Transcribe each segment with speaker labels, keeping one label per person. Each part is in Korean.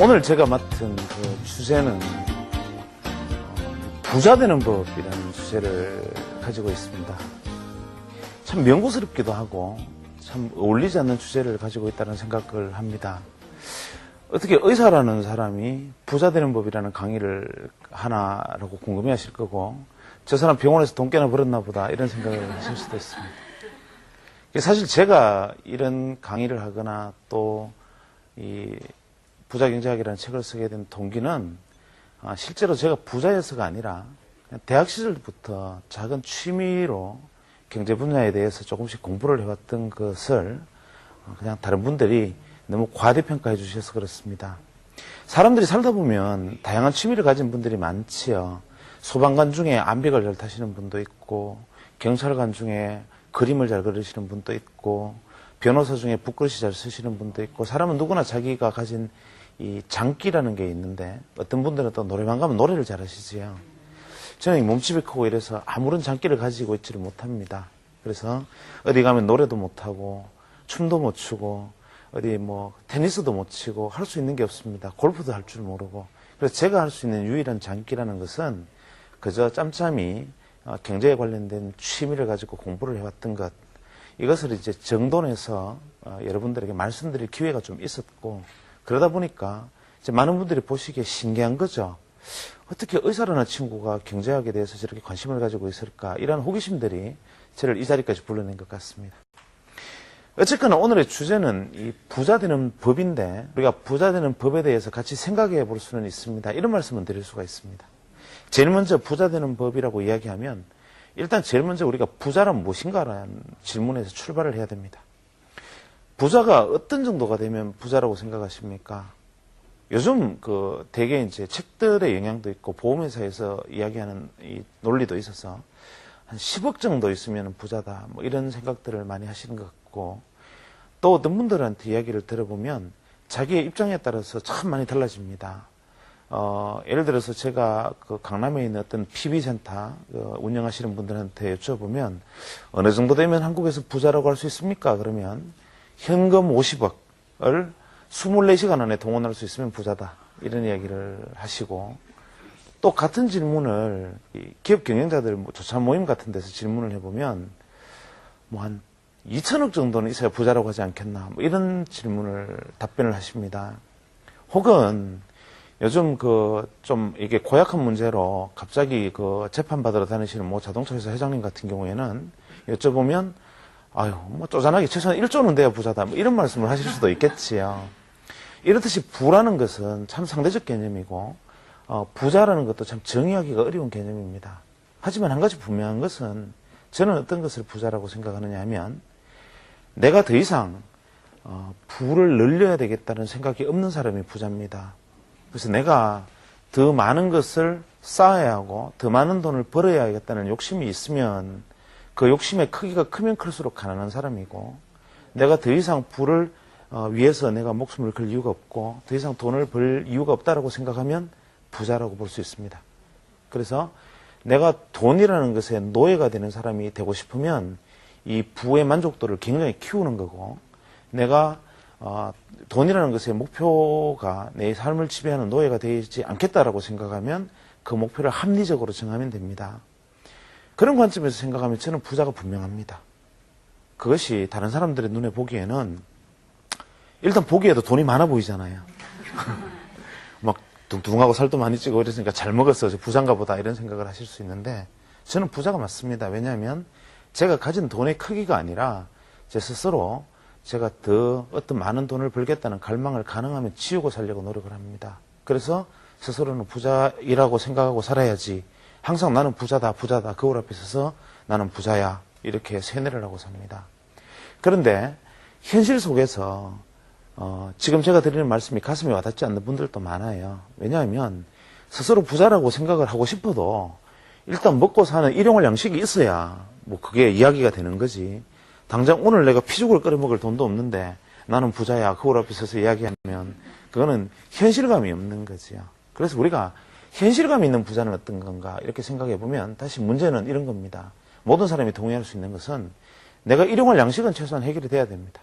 Speaker 1: 오늘 제가 맡은 그 주제는 부자 되는 법이라는 주제를 가지고 있습니다. 참 명구스럽기도 하고 참 어울리지 않는 주제를 가지고 있다는 생각을 합니다. 어떻게 의사라는 사람이 부자 되는 법이라는 강의를 하나라고 궁금해 하실 거고, 저 사람 병원에서 돈 깨나 벌었나 보다 이런 생각을 하실 수도 있습니다. 사실 제가 이런 강의를 하거나 또 이 부자경제학이라는 책을 쓰게 된 동기는 실제로 제가 부자여서가 아니라 그냥 대학 시절부터 작은 취미로 경제 분야에 대해서 조금씩 공부를 해왔던 것을 그냥 다른 분들이 너무 과대평가해 주셔서 그렇습니다. 사람들이 살다 보면 다양한 취미를 가진 분들이 많지요. 소방관 중에 암벽을 잘 타시는 분도 있고, 경찰관 중에 그림을 잘 그리시는 분도 있고, 변호사 중에 붓글씨 잘 쓰시는 분도 있고, 사람은 누구나 자기가 가진 이 장기라는 게 있는데, 어떤 분들은 또 노래방 가면 노래를 잘 하시지요. 저는 몸집이 크고 이래서 아무런 장기를 가지고 있지를 못합니다. 그래서 어디 가면 노래도 못하고, 춤도 못 추고, 어디 뭐 테니스도 못 치고 할 수 있는 게 없습니다. 골프도 할 줄 모르고. 그래서 제가 할 수 있는 유일한 장기라는 것은 그저 짬짬이 경제에 관련된 취미를 가지고 공부를 해왔던 것, 이것을 이제 정돈해서 여러분들에게 말씀드릴 기회가 좀 있었고, 그러다 보니까 이제 많은 분들이 보시기에 신기한 거죠. 어떻게 의사라는 친구가 경제학에 대해서 저렇게 관심을 가지고 있을까, 이런 호기심들이 저를 이 자리까지 불러낸 것 같습니다. 어쨌거나 오늘의 주제는 이 부자 되는 법인데, 우리가 부자 되는 법에 대해서 같이 생각해 볼 수는 있습니다. 이런 말씀은 드릴 수가 있습니다. 제일 먼저 부자 되는 법이라고 이야기하면 일단 제일 먼저 우리가 부자란 무엇인가라는 질문에서 출발을 해야 됩니다. 부자가 어떤 정도가 되면 부자라고 생각하십니까? 요즘 대개 이제 책들의 영향도 있고 보험회사에서 이야기하는 이 논리도 있어서 한 10억 정도 있으면 부자다, 뭐 이런 생각들을 많이 하시는 것 같고, 또 어떤 분들한테 이야기를 들어보면 자기의 입장에 따라서 참 많이 달라집니다. 예를 들어서 제가 강남에 있는 어떤 PB센터 운영하시는 분들한테 여쭤보면 어느 정도 되면 한국에서 부자라고 할 수 있습니까? 그러면 현금 50억을 24시간 안에 동원할 수 있으면 부자다, 이런 이야기를 하시고, 또 같은 질문을 기업 경영자들 조차 모임 같은 데서 질문을 해보면 뭐 한 2천억 정도는 있어야 부자라고 하지 않겠나, 뭐 이런 질문을 답변을 하십니다. 혹은 요즘 좀 이게 고약한 문제로 갑자기 재판받으러 다니시는 뭐 자동차 회사 회장님 같은 경우에는 여쭤보면 아유, 뭐 쪼잔하게 최소한 1조는 돼야 부자다, 뭐 이런 말씀을 하실 수도 있겠지요. 이렇듯이 부라는 것은 참 상대적 개념이고, 부자라는 것도 참 정의하기가 어려운 개념입니다. 하지만 한 가지 분명한 것은, 저는 어떤 것을 부자라고 생각하느냐 하면, 내가 더 이상 부를 늘려야 되겠다는 생각이 없는 사람이 부자입니다. 그래서 내가 더 많은 것을 쌓아야 하고 더 많은 돈을 벌어야겠다는 욕심이 있으면 그 욕심의 크기가 크면 클수록 가난한 사람이고, 내가 더 이상 부를 위해서 내가 목숨을 걸 이유가 없고 더 이상 돈을 벌 이유가 없다라고 생각하면 부자라고 볼 수 있습니다. 그래서 내가 돈이라는 것에 노예가 되는 사람이 되고 싶으면 이 부의 만족도를 굉장히 키우는 거고, 내가 돈이라는 것의 목표가 내 삶을 지배하는 노예가 되지 않겠다라고 생각하면 그 목표를 합리적으로 정하면 됩니다. 그런 관점에서 생각하면 저는 부자가 분명합니다. 그것이 다른 사람들의 눈에 보기에는 일단 보기에도 돈이 많아 보이잖아요. 막 둥둥하고 살도 많이 찌고 이랬으니까 잘 먹었어, 부자인가 보다, 이런 생각을 하실 수 있는데, 저는 부자가 맞습니다. 왜냐하면 제가 가진 돈의 크기가 아니라 제 스스로 제가 더 어떤 많은 돈을 벌겠다는 갈망을 가능하면 지우고 살려고 노력을 합니다. 그래서 스스로는 부자이라고 생각하고 살아야지, 항상 나는 부자다, 거울 앞에 서서 나는 부자야, 이렇게 세뇌를 하고 삽니다. 그런데 현실 속에서 지금 제가 드리는 말씀이 가슴에 와닿지 않는 분들도 많아요. 왜냐하면 스스로 부자라고 생각을 하고 싶어도 일단 먹고 사는 일용할 양식이 있어야 뭐 그게 이야기가 되는 거지, 당장 오늘 내가 피죽을 끓여 먹을 돈도 없는데 나는 부자야, 거울 앞에 서서 이야기하면 그거는 현실감이 없는 거지요. 그래서 우리가 현실감 있는 부자는 어떤 건가, 이렇게 생각해 보면 다시 문제는 이런 겁니다. 모든 사람이 동의할 수 있는 것은 내가 일용할 양식은 최소한 해결이 돼야 됩니다.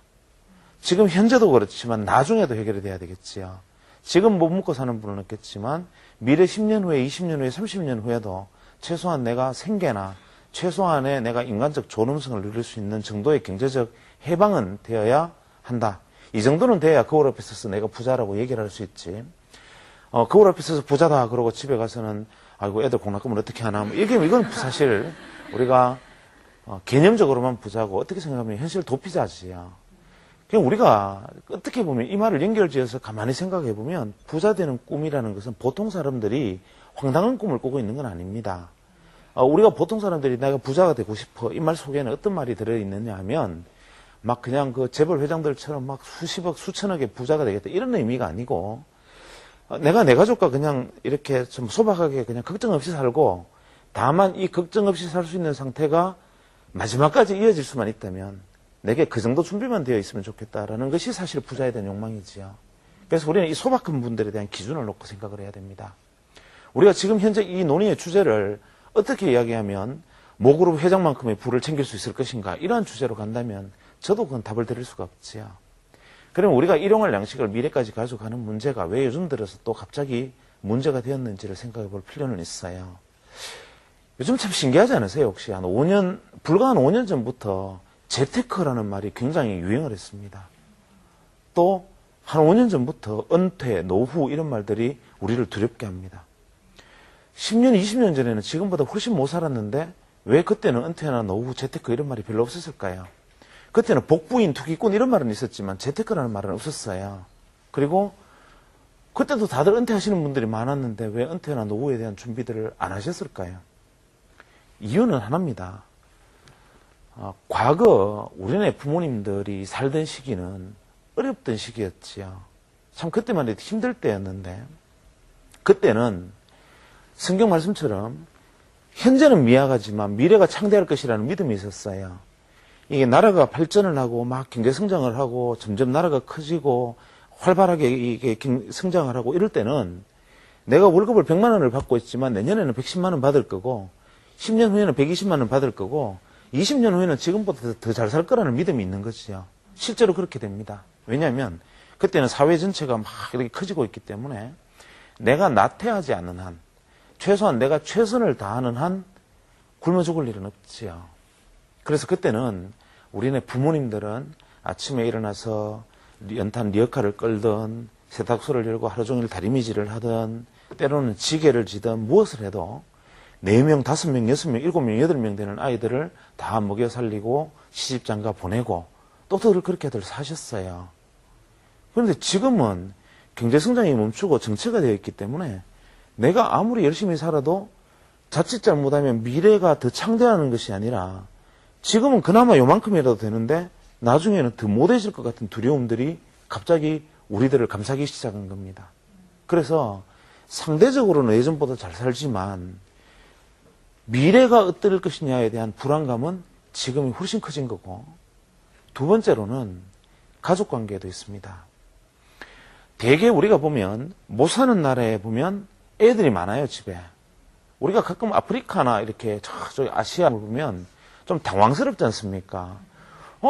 Speaker 1: 지금 현재도 그렇지만 나중에도 해결이 돼야 되겠지요. 지금 못 먹고 사는 분은 없겠지만 미래 10년 후에, 20년 후에, 30년 후에도 최소한 내가 생계나 최소한의 내가 인간적 존엄성을 누릴 수 있는 정도의 경제적 해방은 되어야 한다. 이 정도는 돼야 거울 앞에 서서 내가 부자라고 얘기를 할 수 있지. 거울 앞에 서서 부자다 그러고 집에 가서는 아이고 애들 공학금을 어떻게 하나. 이건 사실 우리가 개념적으로만 부자고 어떻게 생각하면 현실 도피자지야. 그냥 우리가 어떻게 보면 이 말을 연결지어서 가만히 생각해 보면 부자 되는 꿈이라는 것은 보통 사람들이 황당한 꿈을 꾸고 있는 건 아닙니다. 우리가 보통 사람들이 내가 부자가 되고 싶어 이 말 속에는 어떤 말이 들어있느냐 하면 막 그냥 그 재벌 회장들처럼 막 수십억 수천억의 부자가 되겠다 이런 의미가 아니고 내가 내 가족과 그냥 이렇게 좀 소박하게 그냥 걱정 없이 살고 다만 이 걱정 없이 살 수 있는 상태가 마지막까지 이어질 수만 있다면 내게 그 정도 준비만 되어 있으면 좋겠다라는 것이 사실 부자에 대한 욕망이지요. 그래서 우리는 이 소박한 분들에 대한 기준을 놓고 생각을 해야 됩니다. 우리가 지금 현재 이 논의의 주제를 어떻게 이야기하면 모그룹 회장만큼의 부를 챙길 수 있을 것인가 이러한 주제로 간다면 저도 그건 답을 드릴 수가 없지요. 그럼 우리가 일용할 양식을 미래까지 가져가는 문제가 왜 요즘 들어서 또 갑자기 문제가 되었는지를 생각해 볼 필요는 있어요. 요즘 참 신기하지 않으세요? 혹시 불과 한 5년 전부터 재테크라는 말이 굉장히 유행을 했습니다. 또 한 5년 전부터 은퇴, 노후 이런 말들이 우리를 두렵게 합니다. 10년, 20년 전에는 지금보다 훨씬 못 살았는데 왜 그때는 은퇴나 노후, 재테크 이런 말이 별로 없었을까요? 그때는 복부인, 투기꾼 이런 말은 있었지만 재테크라는 말은 없었어요. 그리고 그때도 다들 은퇴하시는 분들이 많았는데 왜 은퇴나 노후에 대한 준비들을 안 하셨을까요? 이유는 하나입니다. 과거 우리네 부모님들이 살던 시기는 어렵던 시기였지요. 참 그때만 해도 힘들 때였는데 그때는 성경 말씀처럼 현재는 미약하지만 미래가 창대할 것이라는 믿음이 있었어요. 이게 나라가 발전을 하고 막 경제 성장을 하고 점점 나라가 커지고 활발하게 이게 성장을 하고 이럴 때는 내가 월급을 100만 원을 받고 있지만 내년에는 110만 원 받을 거고 10년 후에는 120만 원 받을 거고 20년 후에는 지금보다 더 잘 살 거라는 믿음이 있는 거지요. 실제로 그렇게 됩니다. 왜냐하면 그때는 사회 전체가 막 이렇게 커지고 있기 때문에 내가 나태하지 않는 한 최소한 내가 최선을 다하는 한 굶어 죽을 일은 없지요. 그래서 그때는 우리네 부모님들은 아침에 일어나서 연탄 리어카를 끌든 세탁소를 열고 하루 종일 다리미질을 하든 때로는 지게를 지든 무엇을 해도 4명, 5명, 6명, 7명, 8명 되는 아이들을 다 먹여 살리고 시집장가 보내고 또 그렇게들 사셨어요. 그런데 지금은 경제성장이 멈추고 정체가 되어 있기 때문에 내가 아무리 열심히 살아도 자칫 잘못하면 미래가 더 창대하는 것이 아니라 지금은 그나마 요만큼이라도 되는데 나중에는 더 못해질 것 같은 두려움들이 갑자기 우리들을 감싸기 시작한 겁니다. 그래서 상대적으로는 예전보다 잘 살지만 미래가 어떨 것이냐에 대한 불안감은 지금이 훨씬 커진 거고 두 번째로는 가족관계도 있습니다. 대개 우리가 보면 못 사는 나라에 보면 애들이 많아요, 집에. 우리가 가끔 아프리카나 이렇게 저기 아시아를 보면 좀 당황스럽지 않습니까?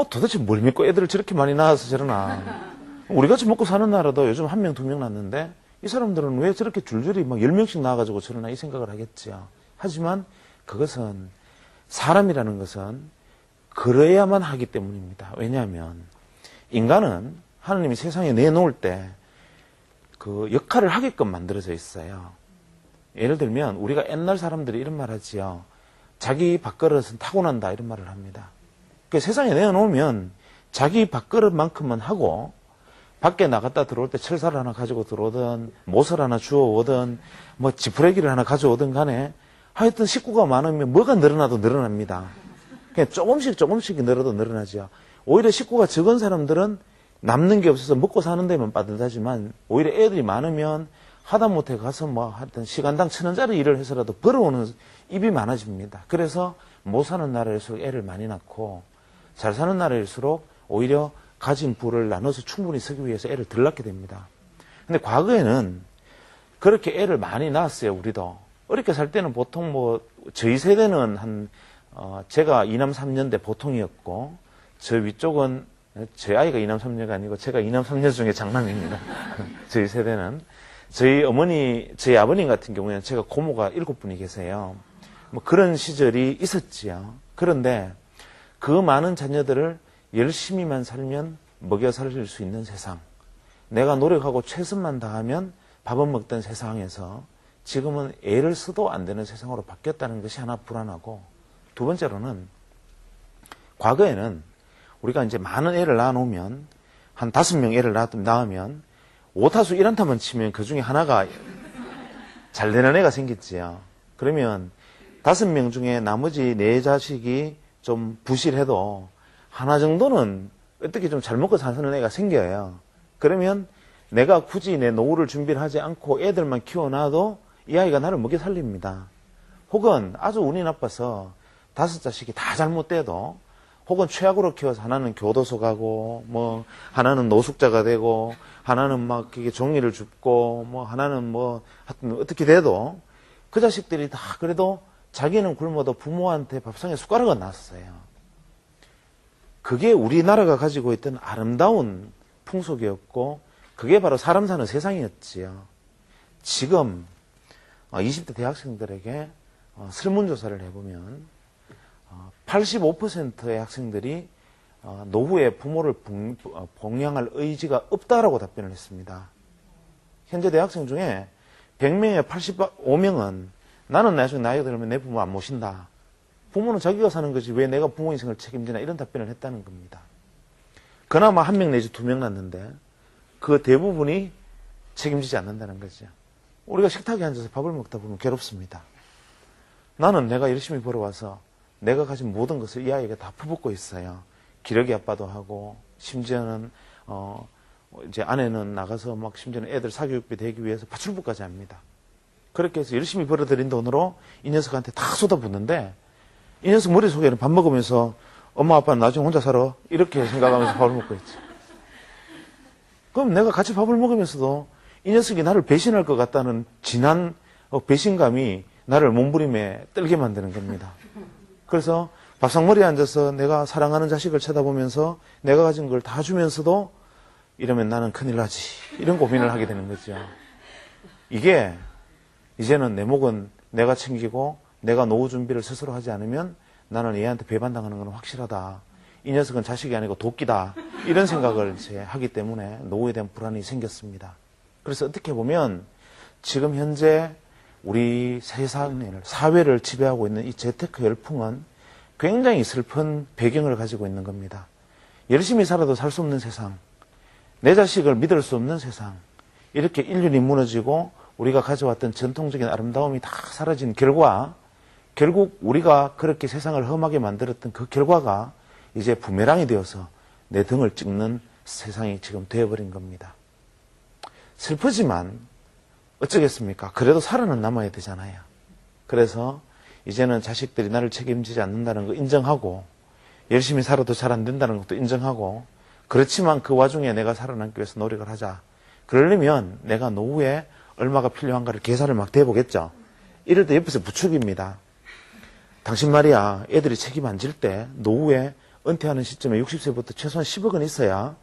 Speaker 1: 도대체 뭘 믿고 애들을 저렇게 많이 낳아서 저러나. 우리같이 먹고 사는 나라도 요즘 1명, 2명 낳는데 이 사람들은 왜 저렇게 줄줄이 막 10명씩 낳아가지고 저러나 이 생각을 하겠죠. 하지만 그것은 사람이라는 것은 그래야만 하기 때문입니다. 왜냐하면 인간은 하나님이 세상에 내놓을 때 그 역할을 하게끔 만들어져 있어요. 예를 들면 우리가 옛날 사람들이 이런 말 하지요. 자기 밥그릇은 타고난다 이런 말을 합니다. 그 세상에 내어놓으면 자기 밥그릇만큼만 하고 밖에 나갔다 들어올 때 철사를 하나 가지고 들어오든 못을 하나 주워오든 뭐 지푸레기를 하나 가져오든 간에 하여튼 식구가 많으면 뭐가 늘어나도 늘어납니다. 그냥 조금씩 늘어도 늘어나죠. 오히려 식구가 적은 사람들은 남는 게 없어서 먹고 사는 데만 빠듯하지만 오히려 애들이 많으면 하다못해 가서 뭐 하여튼 시간당 1,000원짜리 일을 해서라도 벌어오는 입이 많아집니다. 그래서 못 사는 나라일수록 애를 많이 낳고 잘 사는 나라일수록 오히려 가진 부를 나눠서 충분히 쓰기 위해서 애를 덜 낳게 됩니다. 근데 과거에는 그렇게 애를 많이 낳았어요, 우리도. 어렵게 살 때는 보통 뭐 저희 세대는 제가 2남 3녀인데 보통이었고 저 위쪽은 저희 아이가 이남 삼녀가 아니고 제가 이남 삼녀 중에 장남입니다. 저희 세대는. 저희 어머니, 저희 아버님 같은 경우에는 제가 고모가 7분이 계세요. 뭐 그런 시절이 있었지요. 그런데 그 많은 자녀들을 열심히만 살면 먹여 살릴 수 있는 세상, 내가 노력하고 최선만 다하면 밥은 먹던 세상에서 지금은 애를 써도 안 되는 세상으로 바뀌었다는 것이 하나 불안하고, 두 번째로는 과거에는 우리가 이제 많은 애를 낳아놓으면 한 5명 애를 낳으면 5타수 1안타만 치면 그 중에 하나가 잘 되는 애가 생겼지요. 그러면 5명 중에 나머지 4자식이 좀 부실해도 하나 정도는 어떻게 좀 잘 먹고 사는 애가 생겨요. 그러면 내가 굳이 내 노후를 준비를 하지 않고 애들만 키워놔도 이 아이가 나를 먹여 살립니다. 혹은 아주 운이 나빠서 5자식이 다 잘못돼도, 혹은 최악으로 키워서 하나는 교도소 가고, 뭐 하나는 노숙자가 되고, 하나는 막 그게 종이를 줍고, 뭐 하나는 뭐 하여튼 어떻게 돼도 그 자식들이 다 그래도 자기는 굶어도 부모한테 밥상에 숟가락은 놨어요. 그게 우리나라가 가지고 있던 아름다운 풍속이었고, 그게 바로 사람 사는 세상이었지요. 지금 20대 대학생들에게 설문조사를 해보면 85%의 학생들이 노후에 부모를 봉양할 의지가 없다라고 답변을 했습니다. 현재 대학생 중에 100명에 85명은 나는 나중에 나이가 들면 내 부모 안 모신다. 부모는 자기가 사는 거지 왜 내가 부모 인생을 책임지나, 이런 답변을 했다는 겁니다. 그나마 1명 내지 2명 낳는데 그 대부분이 책임지지 않는다는 거죠. 우리가 식탁에 앉아서 밥을 먹다 보면 괴롭습니다. 나는 내가 열심히 벌어와서 내가 가진 모든 것을 이 아이에게 다 퍼붓고 있어요. 기러기 아빠도 하고, 심지어는 이제 아내는 나가서 막 심지어는 애들 사교육비 대기 위해서 파출부까지 합니다. 그렇게 해서 열심히 벌어들인 돈으로 이 녀석한테 다 쏟아붓는데, 이 녀석 머릿속에는 밥 먹으면서 엄마 아빠는 나중에 혼자 살아 이렇게 생각하면서 밥을 먹고 있지. 그럼 내가 같이 밥을 먹으면서도 이 녀석이 나를 배신할 것 같다는 진한 배신감이 나를 몸부림에 떨게 만드는 겁니다. 그래서 밥상머리에 앉아서 내가 사랑하는 자식을 쳐다보면서 내가 가진 걸 다 주면서도 이러면 나는 큰일 나지, 이런 고민을 하게 되는 거죠. 이게 이제는 내 목은 내가 챙기고 내가 노후 준비를 스스로 하지 않으면 나는 얘한테 배반당하는 건 확실하다. 이 녀석은 자식이 아니고 도끼다. 이런 생각을 이제 하기 때문에 노후에 대한 불안이 생겼습니다. 그래서 어떻게 보면 지금 현재 우리 세상을, 사회를 지배하고 있는 이 재테크 열풍은 굉장히 슬픈 배경을 가지고 있는 겁니다. 열심히 살아도 살 수 없는 세상, 내 자식을 믿을 수 없는 세상, 이렇게 인륜이 무너지고 우리가 가져왔던 전통적인 아름다움이 다 사라진 결과, 결국 우리가 그렇게 세상을 험하게 만들었던 그 결과가 이제 부메랑이 되어서 내 등을 찍는 세상이 지금 되어버린 겁니다. 슬프지만 어쩌겠습니까? 그래도 살아는 남아야 되잖아요. 그래서 이제는 자식들이 나를 책임지지 않는다는 거 인정하고, 열심히 살아도 잘 안 된다는 것도 인정하고, 그렇지만 그 와중에 내가 살아남기 위해서 노력을 하자. 그러려면 내가 노후에 얼마가 필요한가를 계산을 막 대보겠죠. 이럴 때 옆에서 부축입니다. 당신 말이야, 애들이 책임 안 질 때 노후에 은퇴하는 시점에 60세부터 최소한 10억은 있어야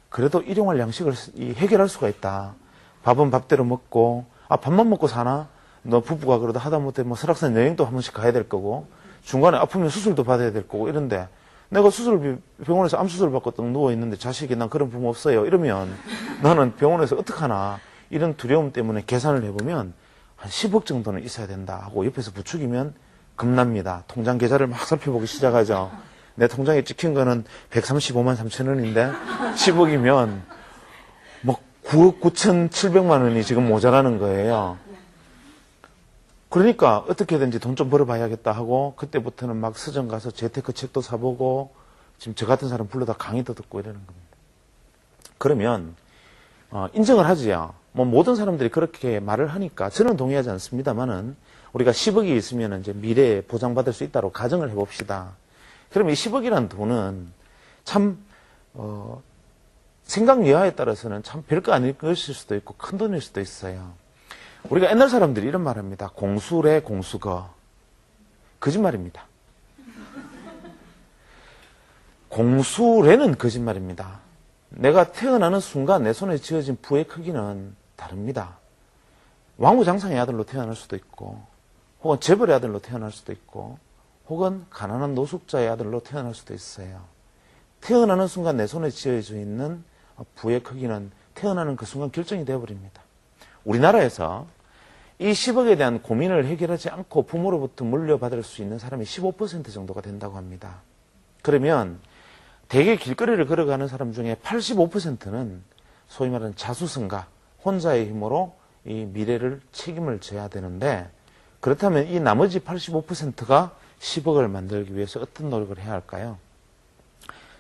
Speaker 1: 그래도 일용할 양식을 해결할 수가 있다. 밥은 밥대로 먹고, 밥만 먹고 사나? 너 부부가 그러다 하다못해 뭐 설악산 여행도 한 번씩 가야 될 거고, 중간에 아프면 수술도 받아야 될 거고, 이런데 내가 수술비 병원에서 암 수술 받고 딱 누워 있는데 자식이 난 그런 부모 없어요. 이러면 나는 병원에서 어떡하나, 이런 두려움 때문에 계산을 해보면 한 10억 정도는 있어야 된다 하고 옆에서 부추기면 겁납니다. 통장 계좌를 막 살펴보기 시작하죠. 내 통장에 찍힌 거는 135만 3천 원인데 10억이면 뭐 9억 9,700만 원이 지금 모자라는 거예요. 그러니까 어떻게든지 돈 좀 벌어봐야겠다 하고 그때부터는 막 서점 가서 재테크 책도 사보고, 지금 저 같은 사람 불러다 강의도 듣고 이러는 겁니다. 그러면 인정을 하지요. 뭐 모든 사람들이 그렇게 말을 하니까 저는 동의하지 않습니다만은, 우리가 10억이 있으면 이제 미래에 보장받을 수 있다고 가정을 해봅시다. 그럼 이 10억이라는 돈은 참 생각 여하에 따라서는 참 별거 아닐 것일 수도 있고 큰 돈일 수도 있어요. 우리가 옛날 사람들이 이런 말 합니다. 공수래 공수거. 거짓말입니다. 공수래는 거짓말입니다. 내가 태어나는 순간 내 손에 쥐어진 부의 크기는 다릅니다. 왕후장상의 아들로 태어날 수도 있고, 혹은 재벌의 아들로 태어날 수도 있고, 혹은 가난한 노숙자의 아들로 태어날 수도 있어요. 태어나는 순간 내 손에 쥐어져 있는 부의 크기는 태어나는 그 순간 결정이 되어버립니다. 우리나라에서 이 10억에 대한 고민을 해결하지 않고 부모로부터 물려받을 수 있는 사람이 15% 정도가 된다고 합니다. 그러면 대개 길거리를 걸어가는 사람 중에 85%는 소위 말하는 자수성가, 혼자의 힘으로 이 미래를 책임을 져야 되는데, 그렇다면 이 나머지 85%가 10억을 만들기 위해서 어떤 노력을 해야 할까요?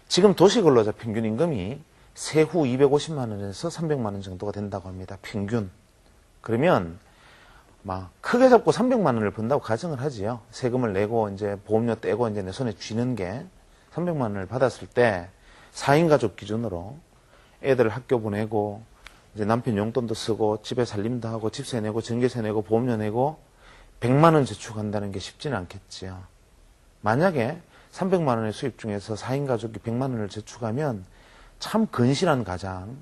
Speaker 1: 지금 도시근로자 평균 임금이 세후 250만 원에서 300만 원 정도가 된다고 합니다. 평균. 그러면 막 크게 잡고 300만 원을 번다고 가정을 하지요. 세금을 내고 이제 보험료 떼고 이제 내 손에 쥐는 게 300만 원을 받았을 때 4인 가족 기준으로 애들 학교 보내고 이제 남편 용돈도 쓰고 집에 살림도 하고 집세 내고 전기세 내고 보험료 내고 100만 원 저축한다는 게 쉽지는 않겠지요. 만약에 300만 원의 수입 중에서 4인 가족이 100만 원을 저축하면 참 근실한 가장,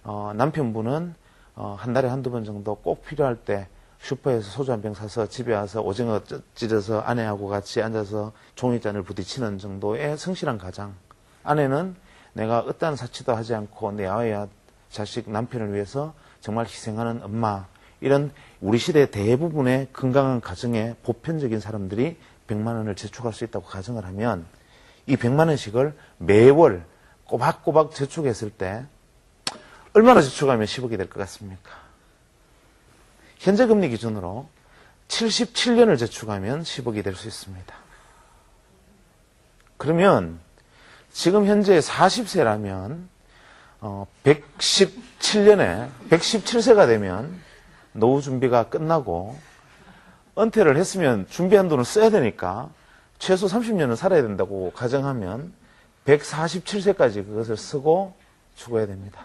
Speaker 1: 남편분은 한 달에 한두 번 정도 꼭 필요할 때 슈퍼에서 소주 한 병 사서 집에 와서 오징어 찢어서 아내하고 같이 앉아서 종이잔을 부딪히는 정도의 성실한 가장, 아내는 내가 어떠한 사치도 하지 않고 내 아이와 자식 남편을 위해서 정말 희생하는 엄마, 이런 우리 시대 대부분의 건강한 가정의 보편적인 사람들이 100만 원을 저축할 수 있다고 가정을 하면 이 100만 원씩을 매월 꼬박꼬박 저축했을 때 얼마나 저축하면 10억이 될 것 같습니까? 현재 금리 기준으로 77년을 저축하면 10억이 될 수 있습니다. 그러면 지금 현재 40세라면 117년에 117세가 되면 노후 준비가 끝나고 은퇴를 했으면 준비한 돈을 써야 되니까 최소 30년은 살아야 된다고 가정하면 147세까지 그것을 쓰고 죽어야 됩니다.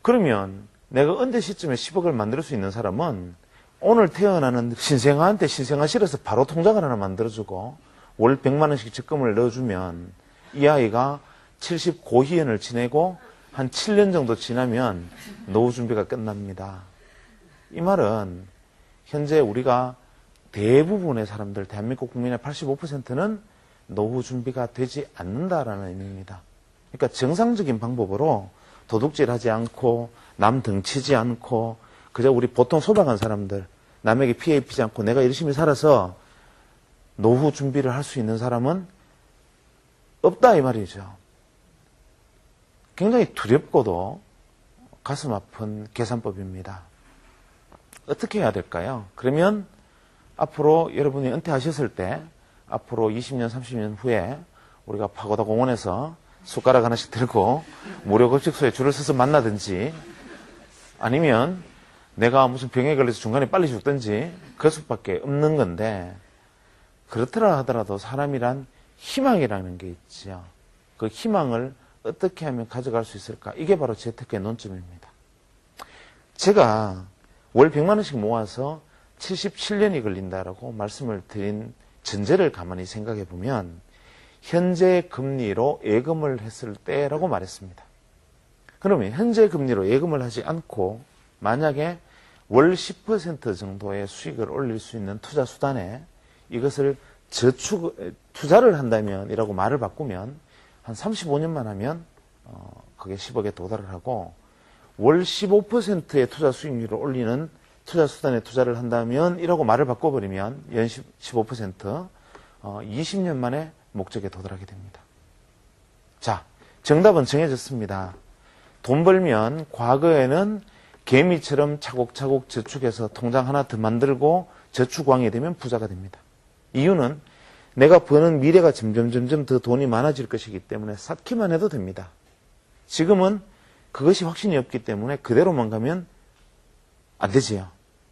Speaker 1: 그러면 내가 은퇴 시점에 10억을 만들 수 있는 사람은 오늘 태어나는 신생아한테 신생아 실어서 바로 통장을 하나 만들어주고 월 100만 원씩 적금을 넣어주면 이 아이가 70 고희연을 지내고 한 7년 정도 지나면 노후 준비가 끝납니다. 이 말은 현재 우리가 대부분의 사람들, 대한민국 국민의 85%는 노후 준비가 되지 않는다라는 의미입니다. 그러니까 정상적인 방법으로 도둑질하지 않고 남 등치지 않고 그저 우리 보통 소박한 사람들, 남에게 피해 입히지 않고 내가 열심히 살아서 노후 준비를 할 수 있는 사람은 없다 이 말이죠. 굉장히 두렵고도 가슴 아픈 계산법입니다. 어떻게 해야 될까요? 그러면 앞으로 여러분이 은퇴하셨을 때 앞으로 20년, 30년 후에 우리가 파고다 공원에서 숟가락 하나씩 들고 무료 급식소에 줄을 서서 만나든지 아니면 내가 무슨 병에 걸려서 중간에 빨리 죽든지 그 수밖에 없는 건데, 그렇더라 하더라도 사람이란 희망이라는 게 있죠. 그 희망을 어떻게 하면 가져갈 수 있을까? 이게 바로 재테크의 논점입니다. 제가 월 100만 원씩 모아서 77년이 걸린다라고 말씀을 드린 전제를 가만히 생각해 보면 현재 금리로 예금을 했을 때라고 말했습니다. 그러면 현재 금리로 예금을 하지 않고 만약에 월 10% 정도의 수익을 올릴 수 있는 투자 수단에 이것을 투자를 한다면 이라고 말을 바꾸면 한 35년만 하면 그게 10억에 도달을 하고, 월 15%의 투자 수익률을 올리는 투자 수단에 투자를 한다면 이라고 말을 바꿔버리면 연 15% 20년 만에 목적에 도달하게 됩니다. 자, 정답은 정해졌습니다. 돈 벌면 과거에는 개미처럼 차곡차곡 저축해서 통장 하나 더 만들고 저축왕이 되면 부자가 됩니다. 이유는 내가 버는 미래가 점점 더 돈이 많아질 것이기 때문에 쌓기만 해도 됩니다. 지금은 그것이 확신이 없기 때문에 그대로만 가면 안 되지요.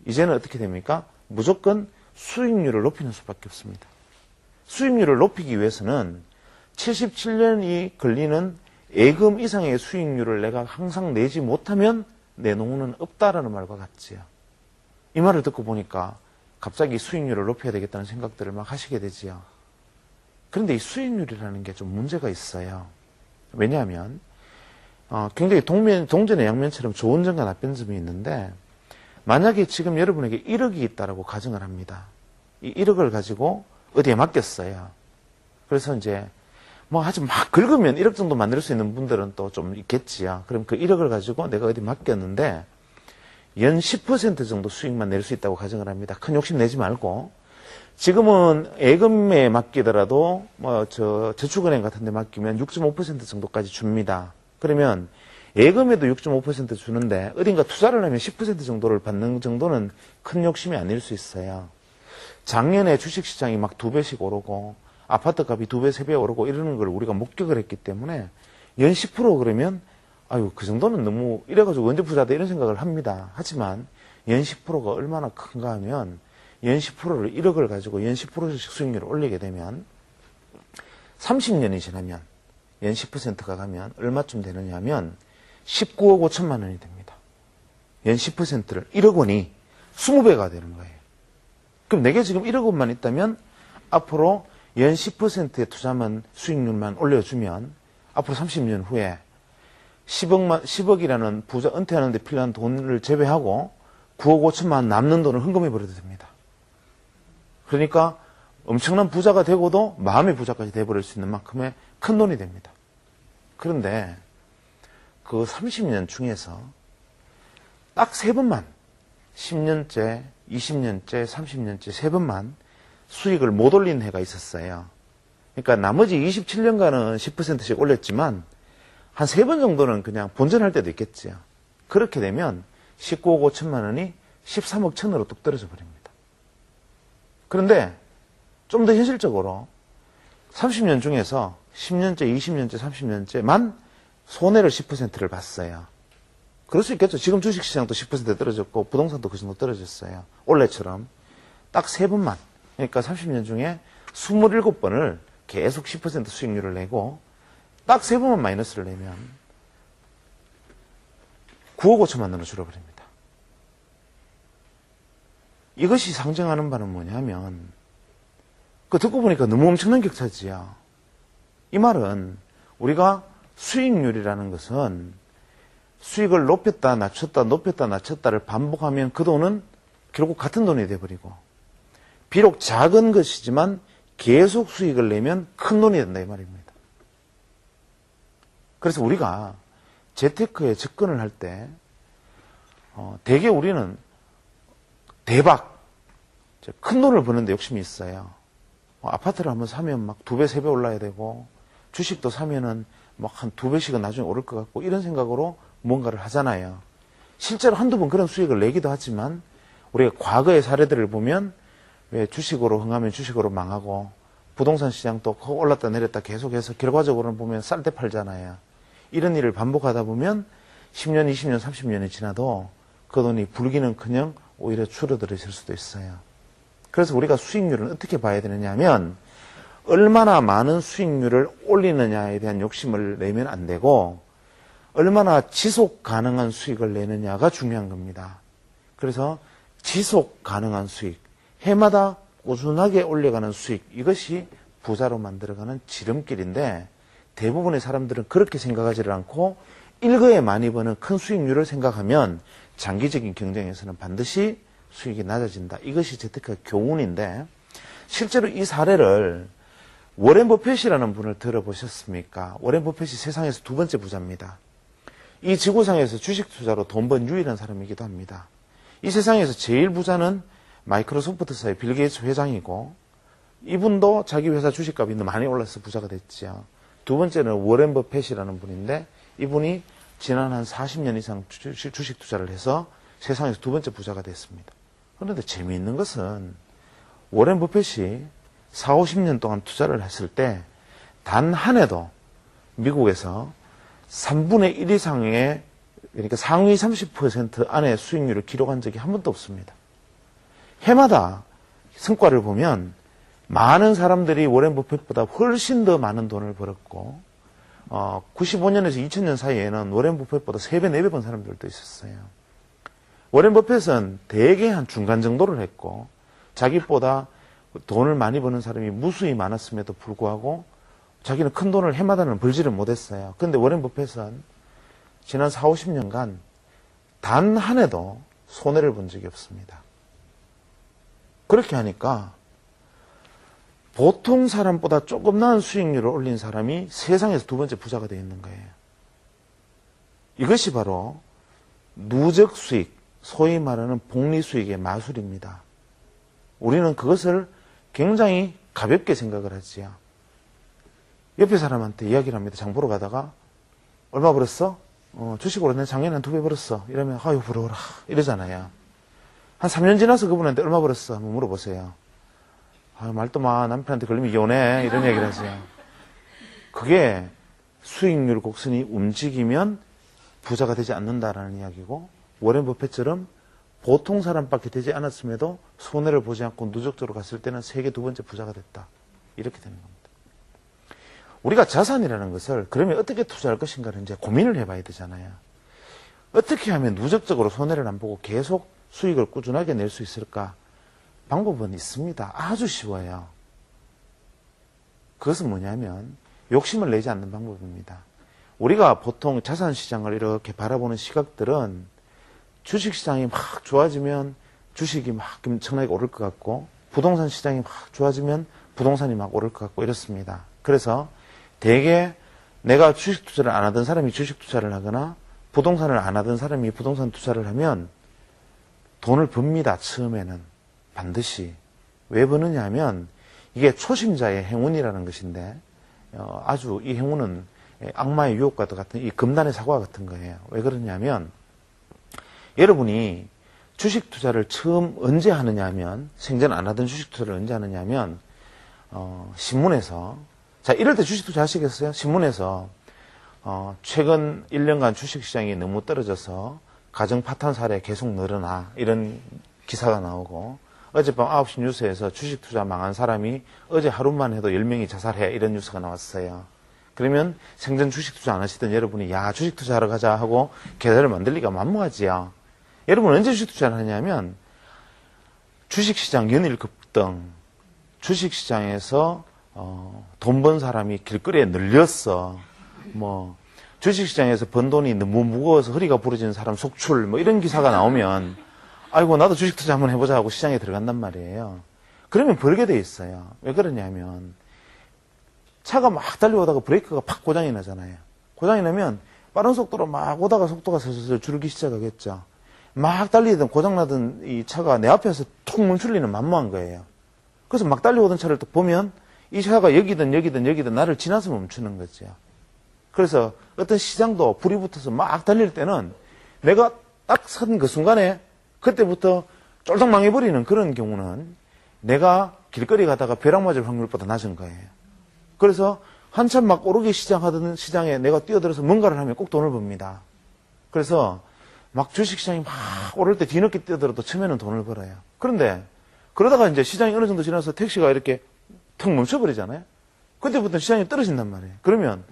Speaker 1: 이제는 어떻게 됩니까? 무조건 수익률을 높이는 수밖에 없습니다. 수익률을 높이기 위해서는 77년이 걸리는 예금 이상의 수익률을 내가 항상 내지 못하면 내 노후는 없다라는 말과 같지요. 이 말을 듣고 보니까 갑자기 수익률을 높여야 되겠다는 생각들을 막 하시게 되지요. 그런데 이 수익률이라는 게 좀 문제가 있어요. 왜냐하면 굉장히 동전의 양면처럼 좋은 점과 나쁜 점이 있는데, 만약에 지금 여러분에게 1억이 있다라고 가정을 합니다. 이 1억을 가지고 어디에 맡겼어요. 그래서 이제 뭐 아주 막 긁으면 1억 정도 만들 수 있는 분들은 또 좀 있겠지요. 그럼 그 1억을 가지고 내가 어디 맡겼는데 연 10% 정도 수익만 낼 수 있다고 가정을 합니다. 큰 욕심 내지 말고. 지금은 예금에 맡기더라도 저축은행 같은 데 맡기면 6.5% 정도까지 줍니다. 그러면 예금에도 6.5% 주는데 어딘가 투자를 하면 10% 정도를 받는 정도는 큰 욕심이 아닐 수 있어요. 작년에 주식시장이 막 2배씩 오르고 아파트 값이 2배, 3배 오르고 이러는 걸 우리가 목격을 했기 때문에 연 10% 그러면 아유, 그 정도는 너무 이래가지고 언제 부자다 이런 생각을 합니다. 하지만 연 10%가 얼마나 큰가 하면 연 10%를 1억을 가지고 연 10%씩 수익률을 올리게 되면 30년이 지나면 연 10%가 가면 얼마쯤 되느냐 하면 19억 5천만 원이 됩니다. 연 10%를 1억 원이 20배가 되는 거예요. 그럼 내게 지금 1억 원만 있다면 앞으로 연 10%의 투자만 수익률만 올려주면 앞으로 30년 후에 10억이라는 부자 은퇴하는 데 필요한 돈을 제외하고 9억 5천만 원 남는 돈을 헌금해 버려도 됩니다. 그러니까 엄청난 부자가 되고도 마음의 부자까지 돼버릴 수 있는 만큼의 큰 돈이 됩니다. 그런데 그 30년 중에서 딱 3번만 10년째, 20년째, 30년째 3번만 수익을 못 올린 해가 있었어요. 그러니까 나머지 27년간은 10%씩 올렸지만 한 3번 정도는 그냥 본전할 때도 있겠지요. 그렇게 되면 19억 5천만 원이 13억 천으로 뚝 떨어져 버립니다. 그런데 좀 더 현실적으로 30년 중에서 10년째, 20년째, 30년째만 손해를 10%를 봤어요. 그럴 수 있겠죠. 지금 주식시장도 10% 떨어졌고 부동산도 그 정도 떨어졌어요. 올해처럼 딱 3번만, 그러니까 30년 중에 27번을 계속 10% 수익률을 내고 딱 3번만 마이너스를 내면 9억 5천만 원으로 줄어버립니다. 이것이 상징하는 바는 뭐냐면, 그 듣고 보니까 너무 엄청난 격차지요. 이 말은 우리가 수익률이라는 것은 수익을 높였다 낮췄다 높였다 낮췄다를 반복하면 그 돈은 결국 같은 돈이 돼버리고, 비록 작은 것이지만 계속 수익을 내면 큰 돈이 된다 이 말입니다. 그래서 우리가 재테크에 접근을 할 때 대개 우리는 대박, 큰 돈을 버는데 욕심이 있어요. 아파트를 한번 사면 막 2배, 3배 올라야 되고, 주식도 사면은 막 한 2배씩은 나중에 오를 것 같고, 이런 생각으로 뭔가를 하잖아요. 실제로 한두 번 그런 수익을 내기도 하지만, 우리가 과거의 사례들을 보면, 왜 주식으로 흥하면 주식으로 망하고, 부동산 시장도 올랐다 내렸다 계속해서 결과적으로는 보면 쌀 때 팔잖아요. 이런 일을 반복하다 보면 10년, 20년, 30년이 지나도 그 돈이 불기는커녕 오히려 줄어들어 있을 수도 있어요. 그래서 우리가 수익률을 어떻게 봐야 되느냐 하면, 얼마나 많은 수익률을 올리느냐에 대한 욕심을 내면 안 되고, 얼마나 지속 가능한 수익을 내느냐가 중요한 겁니다. 그래서 지속 가능한 수익, 해마다 꾸준하게 올려가는 수익, 이것이 부자로 만들어가는 지름길인데, 대부분의 사람들은 그렇게 생각하지 않고 일거에 많이 버는 큰 수익률을 생각하면 장기적인 경쟁에서는 반드시 수익이 낮아진다. 이것이 재테크의 교훈인데, 실제로 이 사례를 워렌 버핏이라는 분을 들어보셨습니까? 워렌 버핏이 세상에서 2번째 부자입니다. 이 지구상에서 주식 투자로 돈 번 유일한 사람이기도 합니다. 이 세상에서 제일 부자는 마이크로소프트사의 빌 게이츠 회장이고, 이분도 자기 회사 주식값이 많이 올라서 부자가 됐죠. 2번째는 워렌 버핏이라는 분인데, 이분이 지난 한 40년 이상 주식 투자를 해서 세상에서 2번째 부자가 됐습니다. 그런데 재미있는 것은 워렌 버핏이 40, 50년 동안 투자를 했을 때 단 한 해도 미국에서 3분의 1 이상의, 그러니까 상위 30% 안에 수익률을 기록한 적이 한 번도 없습니다. 해마다 성과를 보면 많은 사람들이 워렌 버핏보다 훨씬 더 많은 돈을 벌었고, 95년에서 2000년 사이에는 워렌 버핏보다 3배, 4배 번 사람들도 있었어요. 워렌 버핏은 대개 한 중간 정도를 했고, 자기보다 돈을 많이 버는 사람이 무수히 많았음에도 불구하고 자기는 큰 돈을 해마다는 벌지를 못했어요. 그런데 워렌 버핏은 지난 4, 50년간 단 한 해도 손해를 본 적이 없습니다. 그렇게 하니까 보통 사람보다 조금 나은 수익률을 올린 사람이 세상에서 두 번째 부자가 되어 있는 거예요. 이것이 바로 누적 수익, 소위 말하는 복리 수익의 마술입니다. 우리는 그것을 굉장히 가볍게 생각을 하지요. 옆에 사람한테 이야기를 합니다. 장 보러 가다가 얼마 벌었어? 주식으로 내 작년에 한 2배 벌었어. 이러면 아유 부러워라 이러잖아요. 한 3년 지나서 그분한테 얼마 벌었어? 한번 물어보세요. 말도 마, 남편한테 걸리면 이혼해 이런 얘기를 하세요. 그게 수익률 곡선이 움직이면 부자가 되지 않는다라는 이야기고, 워렌 버핏처럼 보통 사람밖에 되지 않았음에도 손해를 보지 않고 누적적으로 갔을 때는 세계 두 번째 부자가 됐다. 이렇게 되는 겁니다. 우리가 자산이라는 것을 그러면 어떻게 투자할 것인가를 이제 고민을 해봐야 되잖아요. 어떻게 하면 누적적으로 손해를 안 보고 계속 수익을 꾸준하게 낼 수 있을까? 방법은 있습니다. 아주 쉬워요. 그것은 뭐냐면 욕심을 내지 않는 방법입니다. 우리가 보통 자산시장을 이렇게 바라보는 시각들은 주식시장이 막 좋아지면 주식이 막 엄청나게 오를 것 같고, 부동산 시장이 막 좋아지면 부동산이 막 오를 것 같고 이렇습니다. 그래서 대개 내가 주식 투자를 안 하던 사람이 주식 투자를 하거나 부동산을 안 하던 사람이 부동산 투자를 하면 돈을 법니다. 처음에는. 반드시. 왜 버느냐 하면 이게 초심자의 행운이라는 것인데, 아주 이 행운은 악마의 유혹과 같은 이 금단의 사과 같은 거예요. 왜 그러냐면 여러분이 주식 투자를 처음 언제 하느냐 하면, 생전 안 하던 주식 투자를 언제 하느냐 하면 신문에서, 자 이럴 때 주식 투자 하시겠어요? 신문에서 최근 1년간 주식시장이 너무 떨어져서 가정 파탄 사례 계속 늘어나 이런 기사가 나오고, 어젯밤 9시 뉴스에서 주식 투자 망한 사람이 어제 하루만 해도 10명이 자살해 이런 뉴스가 나왔어요. 그러면 생전 주식 투자 안 하시던 여러분이 야 주식 투자하러 가자 하고 계좌를 만들 리가 만무하지요. 여러분 언제 주식 투자를 하냐면 주식시장 연일 급등, 주식시장에서 돈 번 사람이 길거리에 늘렸어. 주식시장에서 번 돈이 너무 무거워서 허리가 부러지는 사람 속출 이런 기사가 나오면 아이고 나도 주식 투자 한번 해보자 하고 시장에 들어간단 말이에요. 그러면 벌게 돼 있어요. 왜 그러냐면 차가 막 달려오다가 브레이크가 팍 고장이 나잖아요. 고장이 나면 빠른 속도로 막 오다가 속도가 슬슬 줄기 시작하겠죠. 막 달리던 고장나던 이 차가 내 앞에서 툭 멈출 리는 만무한 거예요. 그래서 막 달려오던 차를 또 보면 이 차가 여기든 나를 지나서 멈추는 거죠. 그래서 어떤 시장도 불이 붙어서 막 달릴 때는 내가 딱 선 그 순간에 그때부터 쫄딱 망해버리는 그런 경우는 내가 길거리 가다가 벼락 맞을 확률보다 낮은 거예요. 그래서 한참 막 오르기 시작하던 시장에 내가 뛰어들어서 뭔가를 하면 꼭 돈을 법니다. 그래서 막 주식시장이 막 오를 때 뒤늦게 뛰어들어도 처음에는 돈을 벌어요. 그런데 그러다가 이제 시장이 어느 정도 지나서 택시가 이렇게 턱 멈춰버리잖아요. 그때부터 시장이 떨어진단 말이에요. 그러면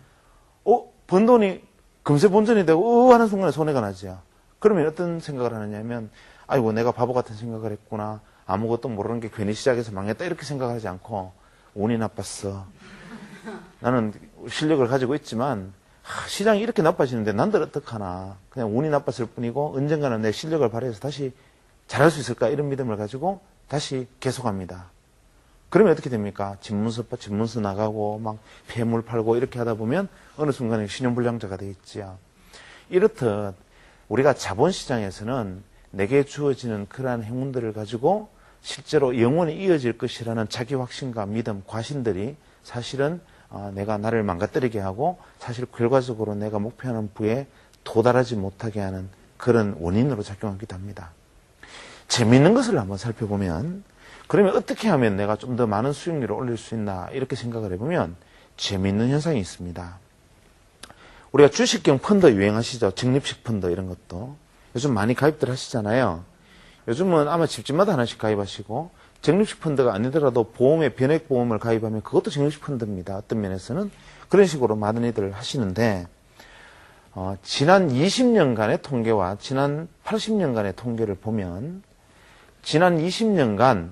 Speaker 1: 번 돈이 금세 본전이 되고 하는 순간에 손해가 나죠. 그러면 어떤 생각을 하느냐면 아이고 내가 바보 같은 생각을 했구나. 아무것도 모르는 게 괜히 시작해서 망했다 이렇게 생각하지 않고 운이 나빴어. 나는 실력을 가지고 있지만 시장이 이렇게 나빠지는데 난들 어떡하나. 그냥 운이 나빴을 뿐이고 언젠가는 내 실력을 발휘해서 다시 잘할 수 있을까 이런 믿음을 가지고 다시 계속합니다. 그러면 어떻게 됩니까? 집문서 나가고 막 폐물 팔고 이렇게 하다 보면 어느 순간에 신용불량자가 돼 있지요. 이렇듯 우리가 자본시장에서는 내게 주어지는 그러한 행운들을 가지고 실제로 영원히 이어질 것이라는 자기 확신과 믿음, 과신들이 사실은 내가 나를 망가뜨리게 하고 사실 결과적으로 내가 목표하는 부에 도달하지 못하게 하는 그런 원인으로 작용하기도 합니다. 재미있는 것을 한번 살펴보면 그러면 어떻게 하면 내가 좀 더 많은 수익률을 올릴 수 있나 이렇게 생각을 해보면 재미있는 현상이 있습니다. 우리가 주식형 펀드 유행하시죠? 적립식 펀드 이런 것도 요즘 많이 가입들 하시잖아요. 요즘은 아마 집집마다 하나씩 가입하시고 적립식 펀드가 아니더라도 보험에 변액보험을 가입하면 그것도 적립식 펀드입니다. 어떤 면에서는 그런 식으로 많은 이들 하시는데 지난 20년간의 통계와 지난 80년간의 통계를 보면 지난 20년간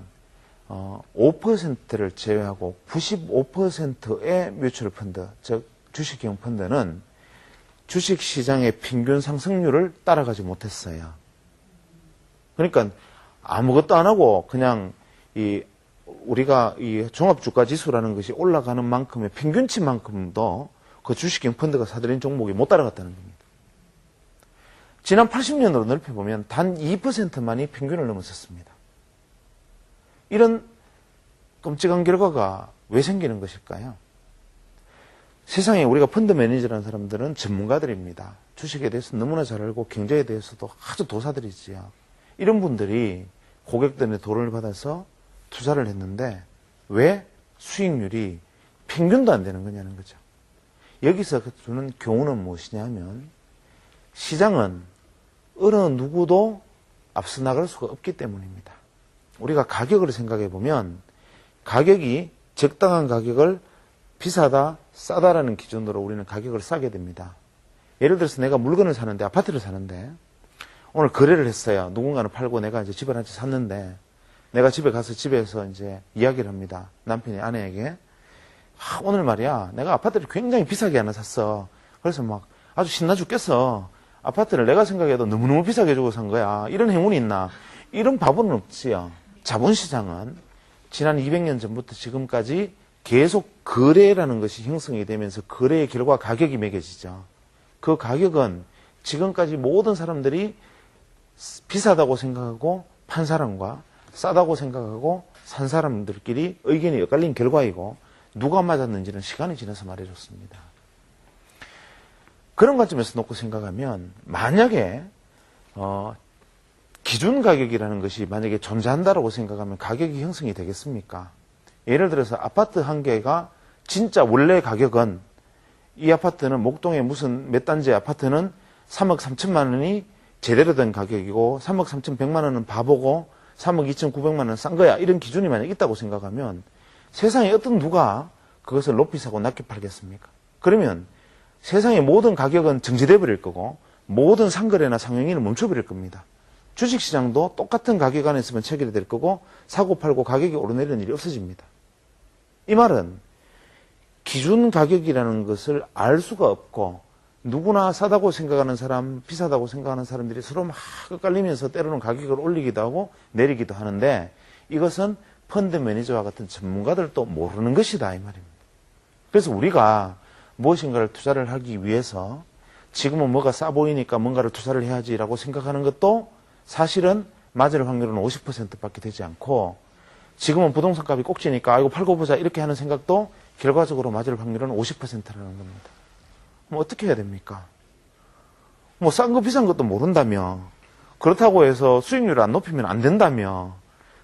Speaker 1: 5%를 제외하고 95%의 뮤추얼 펀드, 즉 주식형 펀드는 주식시장의 평균 상승률을 따라가지 못했어요. 그러니까 아무것도 안 하고 그냥 우리가 이 종합주가지수라는 것이 올라가는 만큼의 평균치만큼도 그 주식형 펀드가 사들인 종목이 못 따라갔다는 겁니다. 지난 80년으로 넓혀보면 단 2%만이 평균을 넘었었습니다. 이런 끔찍한 결과가 왜 생기는 것일까요? 세상에 우리가 펀드 매니저라는 사람들은 전문가들입니다. 주식에 대해서 너무나 잘 알고 경제에 대해서도 아주 도사들이지요. 이런 분들이 고객들의 돈을 받아서 투자를 했는데 왜 수익률이 평균도 안 되는 거냐는 거죠. 여기서 주는 교훈은 무엇이냐 하면 시장은 어느 누구도 앞서 나갈 수가 없기 때문입니다. 우리가 가격을 생각해 보면 가격이 적당한 가격을 비싸다, 싸다라는 기준으로 우리는 가격을 싸게 됩니다. 예를 들어서 내가 물건을 사는데, 아파트를 사는데 오늘 거래를 했어요. 누군가는 팔고 내가 이제 집을 한 채 샀는데 내가 집에 가서 집에서 이제 이야기를 합니다. 남편이 아내에게 오늘 말이야 내가 아파트를 굉장히 비싸게 하나 샀어. 그래서 막 아주 신나 죽겠어. 아파트를 내가 생각해도 너무너무 비싸게 주고 산 거야. 이런 행운이 있나? 이런 바보는 없지요. 자본시장은 지난 200년 전부터 지금까지 계속 거래라는 것이 형성이 되면서 거래의 결과 가격이 매겨지죠. 그 가격은 지금까지 모든 사람들이 비싸다고 생각하고 판 사람과 싸다고 생각하고 산 사람들끼리 의견이 엇갈린 결과이고 누가 맞았는지는 시간이 지나서 말해줬습니다. 그런 관점에서 놓고 생각하면 만약에 기준 가격이라는 것이 만약에 존재한다고 생각하면 가격이 형성이 되겠습니까? 예를 들어서 아파트 한 개가 진짜 원래 가격은 이 아파트는 목동의 무슨 몇 단지 아파트는 3억 3천만 원이 제대로 된 가격이고 3억 3,100만 원은 바보고 3억 2,900만 원은 싼 거야. 이런 기준이 만약 있다고 생각하면 세상에 어떤 누가 그것을 높이 사고 낮게 팔겠습니까? 그러면 세상의 모든 가격은 정지돼 버릴 거고 모든 상거래나 상용인은 멈춰버릴 겁니다. 주식시장도 똑같은 가격 안에서만 체결이 될 거고 사고 팔고 가격이 오르내리는 일이 없어집니다. 이 말은 기준 가격이라는 것을 알 수가 없고 누구나 싸다고 생각하는 사람, 비싸다고 생각하는 사람들이 서로 막 엇갈리면서 때로는 가격을 올리기도 하고 내리기도 하는데 이것은 펀드 매니저와 같은 전문가들도 모르는 것이다 이 말입니다. 그래서 우리가 무엇인가를 투자를 하기 위해서 지금은 뭐가 싸 보이니까 뭔가를 투자를 해야지라고 생각하는 것도 사실은 맞을 확률은 50%밖에 되지 않고 지금은 부동산 값이 꼭지니까 이거 팔고 보자 이렇게 하는 생각도 결과적으로 맞을 확률은 50%라는 겁니다. 뭐 어떻게 해야 됩니까? 뭐 싼 거 비싼 것도 모른다며 그렇다고 해서 수익률을 안 높이면 안 된다며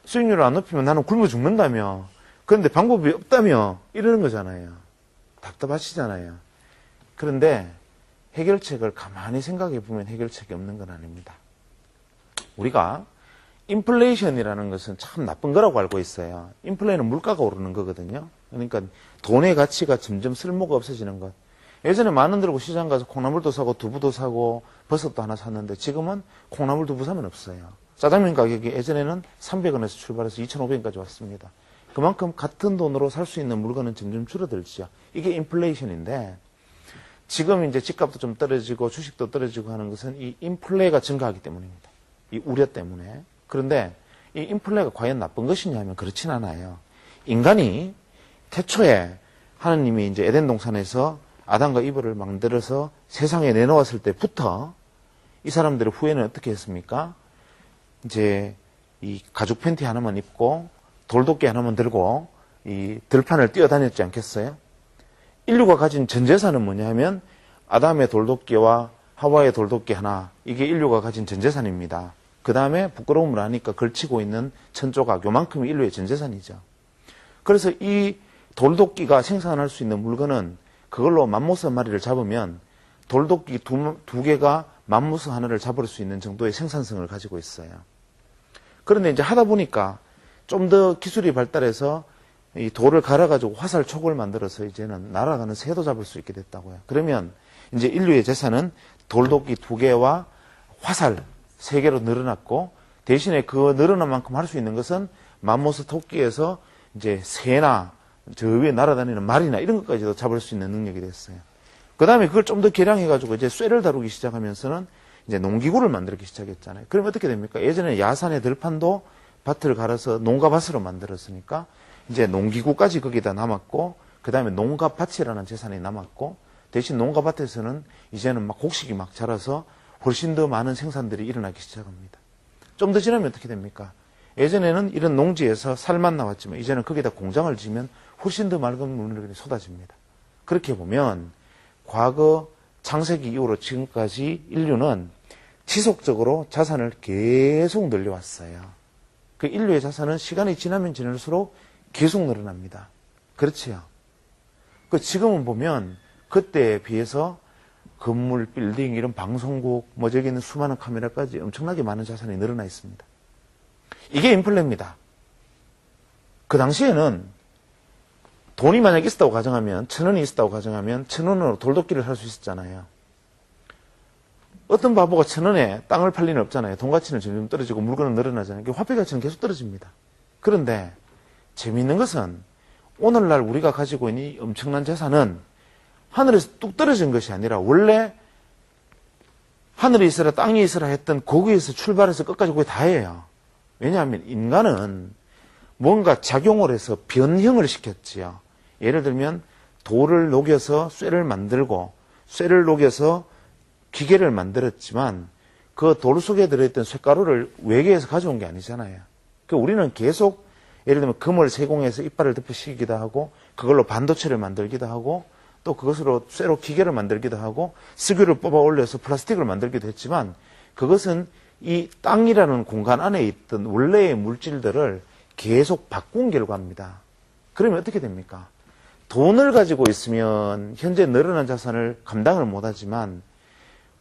Speaker 1: 수익률을 안 높이면 나는 굶어 죽는다며 그런데 방법이 없다며 이러는 거잖아요. 답답하시잖아요. 그런데 해결책을 가만히 생각해 보면 해결책이 없는 건 아닙니다. 우리가 인플레이션이라는 것은 참 나쁜 거라고 알고 있어요. 인플레이는 물가가 오르는 거거든요. 그러니까 돈의 가치가 점점 쓸모가 없어지는 것. 예전에 만 원 들고 시장 가서 콩나물도 사고 두부도 사고 버섯도 하나 샀는데 지금은 콩나물 두부 사면 없어요. 짜장면 가격이 예전에는 300원에서 출발해서 2,500원까지 왔습니다. 그만큼 같은 돈으로 살 수 있는 물건은 점점 줄어들죠. 이게 인플레이션인데 지금 이제 집값도 좀 떨어지고 주식도 떨어지고 하는 것은 이 인플레가 증가하기 때문입니다. 이 우려 때문에. 그런데 이 인플레가 과연 나쁜 것이냐 하면 그렇진 않아요. 인간이 태초에 하느님이 이제 에덴 동산에서 아담과 이브를 만들어서 세상에 내놓았을 때부터 이 사람들의 후에는 어떻게 했습니까? 이제 이 가죽 팬티 하나만 입고 돌도끼 하나만 들고 이 들판을 뛰어다녔지 않겠어요? 인류가 가진 전 재산은 뭐냐 하면 아담의 돌도끼와 하와의 돌도끼 하나, 이게 인류가 가진 전 재산입니다. 그 다음에 부끄러움을 아니까 걸치고 있는 천조각, 요만큼이 인류의 전 재산이죠. 그래서 이 돌도끼가 생산할 수 있는 물건은 그걸로 맘모스 한 마리를 잡으면 돌도끼 두 개가 맘모스 하나를 잡을 수 있는 정도의 생산성을 가지고 있어요. 그런데 이제 하다 보니까 좀 더 기술이 발달해서 이 돌을 갈아가지고 화살 촉을 만들어서 이제는 날아가는 새도 잡을 수 있게 됐다고요. 그러면 이제 인류의 재산은 돌도끼 2개와 화살 3개로 늘어났고 대신에 그 늘어난 만큼 할 수 있는 것은 맘모스 토끼에서 이제 새나 저 위에 날아다니는 말이나 이런 것까지도 잡을 수 있는 능력이 됐어요. 그 다음에 그걸 좀 더 개량해가지고 이제 쇠를 다루기 시작하면서는 이제 농기구를 만들기 시작했잖아요. 그러면 어떻게 됩니까? 예전에 야산의 들판도 밭을 갈아서 농가밭으로 만들었으니까 이제 농기구까지 거기다 남았고, 그 다음에 농가밭이라는 재산이 남았고, 대신 농가밭에서는 이제는 막 곡식이 막 자라서 훨씬 더 많은 생산들이 일어나기 시작합니다. 좀 더 지나면 어떻게 됩니까? 예전에는 이런 농지에서 살만 나왔지만 이제는 거기다 공장을 지으면 훨씬 더 맑은 물들이 쏟아집니다. 그렇게 보면 과거 창세기 이후로 지금까지 인류는 지속적으로 자산을 계속 늘려왔어요. 그 인류의 자산은 시간이 지나면 지날수록 계속 늘어납니다. 그렇지요? 그 지금은 보면 그때에 비해서 건물, 빌딩, 이런 방송국, 뭐 저기 있는 수많은 카메라까지 엄청나게 많은 자산이 늘어나 있습니다. 이게 인플레입니다. 그 당시에는 돈이 만약 있었다고 가정하면, 1,000원이 있었다고 가정하면 1,000원으로 돌도끼를 살 수 있었잖아요. 어떤 바보가 1,000원에 땅을 팔 리는 없잖아요. 돈 가치는 점점 떨어지고 물건은 늘어나잖아요. 화폐 가치는 계속 떨어집니다. 그런데 재미있는 것은 오늘날 우리가 가지고 있는 이 엄청난 재산은 하늘에서 뚝 떨어진 것이 아니라 원래 하늘이 있어라 땅이 있어라 했던 거기에서 출발해서 끝까지 거기 다예요. 왜냐하면 인간은 뭔가 작용을 해서 변형을 시켰지요. 예를 들면 돌을 녹여서 쇠를 만들고 쇠를 녹여서 기계를 만들었지만 그 돌 속에 들어있던 쇠가루를 외계에서 가져온 게 아니잖아요. 그러니까 우리는 계속 예를 들면 금을 세공해서 이빨을 덮으시기도 하고 그걸로 반도체를 만들기도 하고 또 그것으로 쇠로 기계를 만들기도 하고 석유를 뽑아 올려서 플라스틱을 만들기도 했지만 그것은 이 땅이라는 공간 안에 있던 원래의 물질들을 계속 바꾼 결과입니다. 그러면 어떻게 됩니까? 돈을 가지고 있으면 현재 늘어난 자산을 감당을 못하지만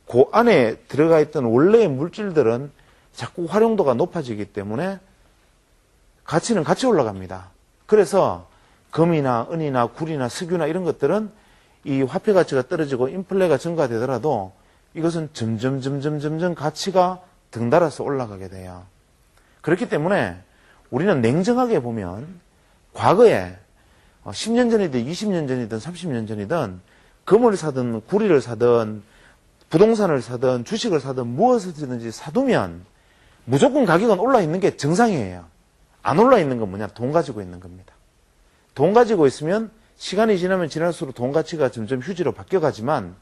Speaker 1: 그 안에 들어가 있던 원래의 물질들은 자꾸 활용도가 높아지기 때문에 가치는 같이 올라갑니다. 그래서 금이나 은이나 구리나 석유나 이런 것들은 이 화폐 가치가 떨어지고 인플레가 증가되더라도 이것은 점점 가치가 등달아서 올라가게 돼요. 그렇기 때문에 우리는 냉정하게 보면 과거에 10년 전이든 20년 전이든 30년 전이든 금을 사든 구리를 사든 부동산을 사든 주식을 사든 무엇이든지 사두면 무조건 가격은 올라 있는 게 정상이에요. 안 올라 있는 건 뭐냐? 돈 가지고 있는 겁니다. 돈 가지고 있으면 시간이 지나면 지날수록 돈 가치가 점점 휴지로 바뀌어가지만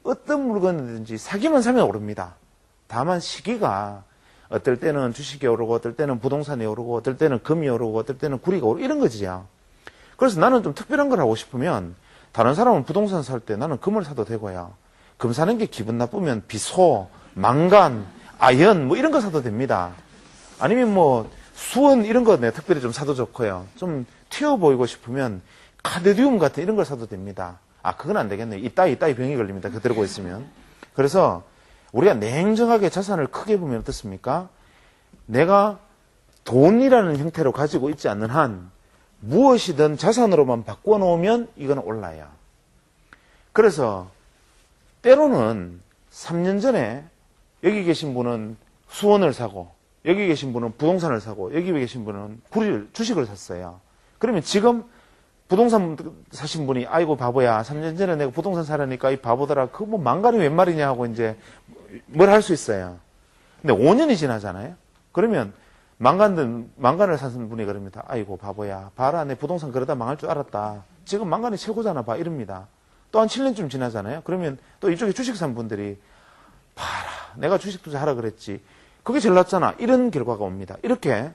Speaker 1: 어떤 물건이든지 사기만 사면 오릅니다. 다만 시기가 어떨 때는 주식이 오르고 어떨 때는 부동산이 오르고 어떨 때는 금이 오르고 어떨 때는 구리가 오르고 이런 거지요. 그래서 나는 좀 특별한 걸 하고 싶으면 다른 사람은 부동산 살 때 나는 금을 사도 되고요. 금 사는 게 기분 나쁘면 비소, 망간, 아연 뭐 이런 거 사도 됩니다. 아니면 뭐 수원 이런 거 내가 특별히 좀 사도 좋고요. 좀 튀어 보이고 싶으면 카드듐 같은 이런 걸 사도 됩니다. 아, 그건 안 되겠네. 이따이 병이 걸립니다. 그거 들고 있으면. 그래서 우리가 냉정하게 자산을 크게 보면 어떻습니까? 내가 돈이라는 형태로 가지고 있지 않는 한 무엇이든 자산으로만 바꿔 놓으면 이건 올라요. 그래서 때로는 3년 전에 여기 계신 분은 수원을 사고 여기 계신 분은 부동산을 사고 여기 계신 분은 주식을 샀어요. 그러면 지금 부동산 사신 분이 아이고 바보야 3년 전에 내가 부동산 사려니까 이 바보더라 그거 뭐 망간이 웬 말이냐 하고 이제 뭘 할 수 있어요. 근데 5년이 지나잖아요. 그러면 망간을 사신 분이 그럽니다. 아이고 바보야 봐라 내 부동산 그러다 망할 줄 알았다. 지금 망간이 최고잖아 봐 이럽니다. 또 한 7년쯤 지나잖아요. 그러면 또 이쪽에 주식 산 분들이 봐라 내가 주식 투자하라 그랬지 그게 제일 낫잖아 이런 결과가 옵니다. 이렇게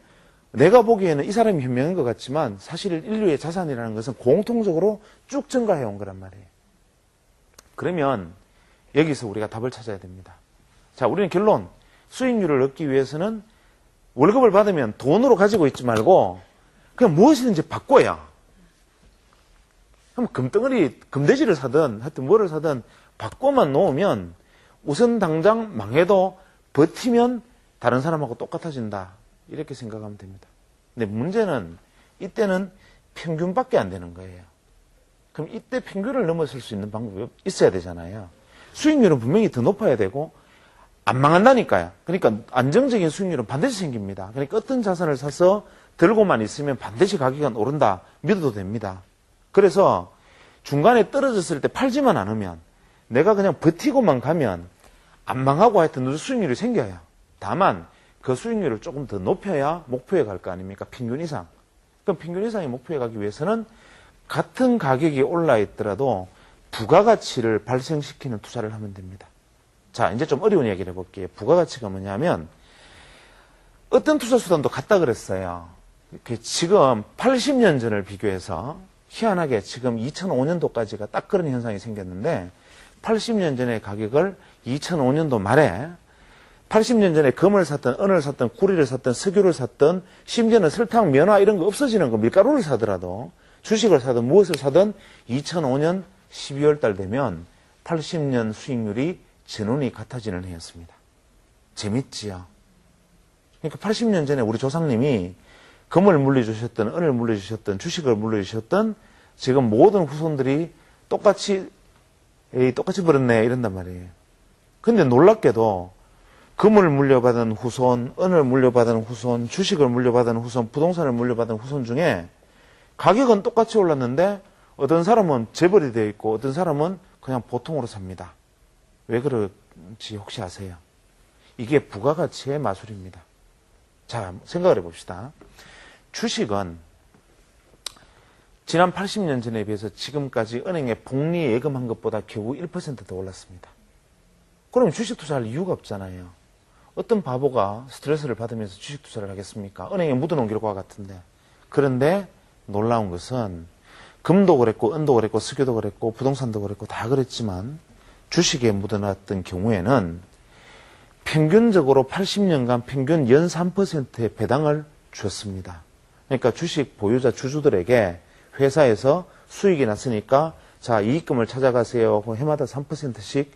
Speaker 1: 내가 보기에는 이 사람이 현명한 것 같지만 사실 인류의 자산이라는 것은 공통적으로 쭉 증가해 온 거란 말이에요. 그러면 여기서 우리가 답을 찾아야 됩니다. 자, 우리는 결론 수익률을 얻기 위해서는 월급을 받으면 돈으로 가지고 있지 말고 그냥 무엇이든지 바꿔야 그럼 금덩어리 금돼지를 사든 하여튼 뭐를 사든 바꿔만 놓으면 우선 당장 망해도 버티면 다른 사람하고 똑같아진다. 이렇게 생각하면 됩니다. 근데 문제는 이때는 평균밖에 안 되는 거예요. 그럼 이때 평균을 넘어설 수 있는 방법이 있어야 되잖아요. 수익률은 분명히 더 높아야 되고 안 망한다니까요. 그러니까 안정적인 수익률은 반드시 생깁니다. 그러니까 어떤 자산을 사서 들고만 있으면 반드시 가격이 오른다 믿어도 됩니다. 그래서 중간에 떨어졌을 때 팔지만 않으면 내가 그냥 버티고만 가면 안 망하고 하여튼 수익률이 생겨요. 다만 그 수익률을 조금 더 높여야 목표에 갈 거 아닙니까? 평균 이상. 그럼 평균 이상의 목표에 가기 위해서는 같은 가격이 올라 있더라도 부가가치를 발생시키는 투자를 하면 됩니다. 자, 이제 좀 어려운 이야기를 해볼게요. 부가가치가 뭐냐면 어떤 투자 수단도 같다 그랬어요. 지금 80년 전을 비교해서 희한하게 지금 2005년도까지가 딱 그런 현상이 생겼는데 80년 전의 가격을 2005년도 말에 80년 전에 금을 샀던, 은을 샀던, 구리를 샀던, 석유를 샀던, 심지어는 설탕, 면화 이런 거 없어지는 거, 밀가루를 사더라도 주식을 사든 무엇을 사든 2005년 12월 달 되면 80년 수익률이 전원이 같아지는 해였습니다. 재밌지요? 그러니까 80년 전에 우리 조상님이 금을 물려주셨던, 은을 물려주셨던, 주식을 물려주셨던 지금 모든 후손들이 똑같이 벌었네 이런단 말이에요. 근데 놀랍게도 금을 물려받은 후손, 은을 물려받은 후손, 주식을 물려받은 후손, 부동산을 물려받은 후손 중에 가격은 똑같이 올랐는데 어떤 사람은 재벌이 되어 있고 어떤 사람은 그냥 보통으로 삽니다. 왜 그런지 혹시 아세요? 이게 부가가치의 마술입니다. 자, 생각을 해봅시다. 주식은 지난 80년 전에 비해서 지금까지 은행에 복리 예금한 것보다 겨우 1% 더 올랐습니다. 그러면 주식 투자할 이유가 없잖아요. 어떤 바보가 스트레스를 받으면서 주식 투자를 하겠습니까? 은행에 묻어놓은 결과 같은데. 그런데 놀라운 것은 금도 그랬고 은도 그랬고 석유도 그랬고 부동산도 그랬고 다 그랬지만 주식에 묻어놨던 경우에는 평균적으로 80년간 평균 연 3%의 배당을 줬습니다. 그러니까 주식 보유자 주주들에게 회사에서 수익이 났으니까 자 이익금을 찾아가세요. 해마다 3%씩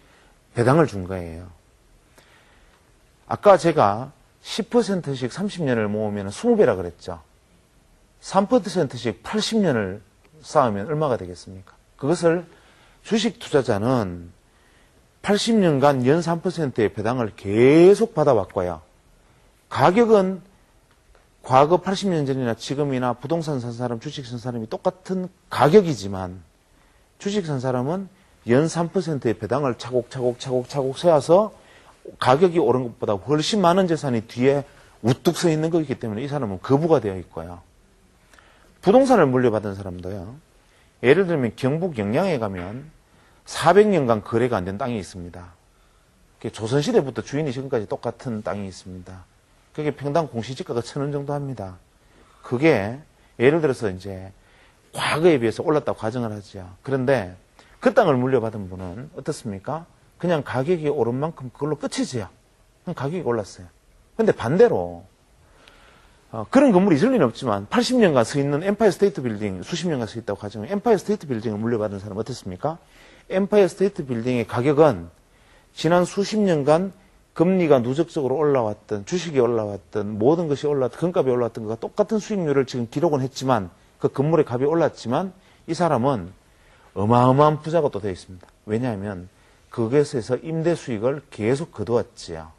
Speaker 1: 배당을 준 거예요. 아까 제가 10%씩 30년을 모으면 20배라 그랬죠. 3%씩 80년을 쌓으면 얼마가 되겠습니까? 그것을 주식 투자자는 80년간 연 3%의 배당을 계속 받아왔고요. 가격은 과거 80년 전이나 지금이나 부동산 산 사람, 주식 산 사람이 똑같은 가격이지만 주식 산 사람은 연 3%의 배당을 차곡차곡 세워서 가격이 오른 것보다 훨씬 많은 재산이 뒤에 우뚝 서 있는 거기 때문에 이 사람은 거부가 되어 있고요. 부동산을 물려받은 사람도요. 예를 들면 경북 영양에 가면 400년간 거래가 안 된 땅이 있습니다. 조선시대부터 주인이 지금까지 똑같은 땅이 있습니다. 그게 평당 공시지가가 1,000원 정도 합니다. 그게 예를 들어서 이제 과거에 비해서 올랐다고 가정을 하죠. 그런데 그 땅을 물려받은 분은 어떻습니까? 그냥 가격이 오른 만큼 그걸로 끝이지요. 그냥 가격이 올랐어요. 근데 반대로 그런 건물이 있을 리는 없지만 80년간 서 있는 엠파이어 스테이트 빌딩 수십 년간 서 있다고 가정하면 엠파이어 스테이트 빌딩을 물려받은 사람은 어떻습니까? 엠파이어 스테이트 빌딩의 가격은 지난 수십 년간 금리가 누적적으로 올라왔던 주식이 올라왔던 모든 것이 올라왔던 금값이 올라왔던 것과 똑같은 수익률을 지금 기록은 했지만 그 건물의 값이 올랐지만 이 사람은 어마어마한 부자가 또 되어 있습니다. 왜냐하면 그것에서 임대 수익을 계속 거두었지요.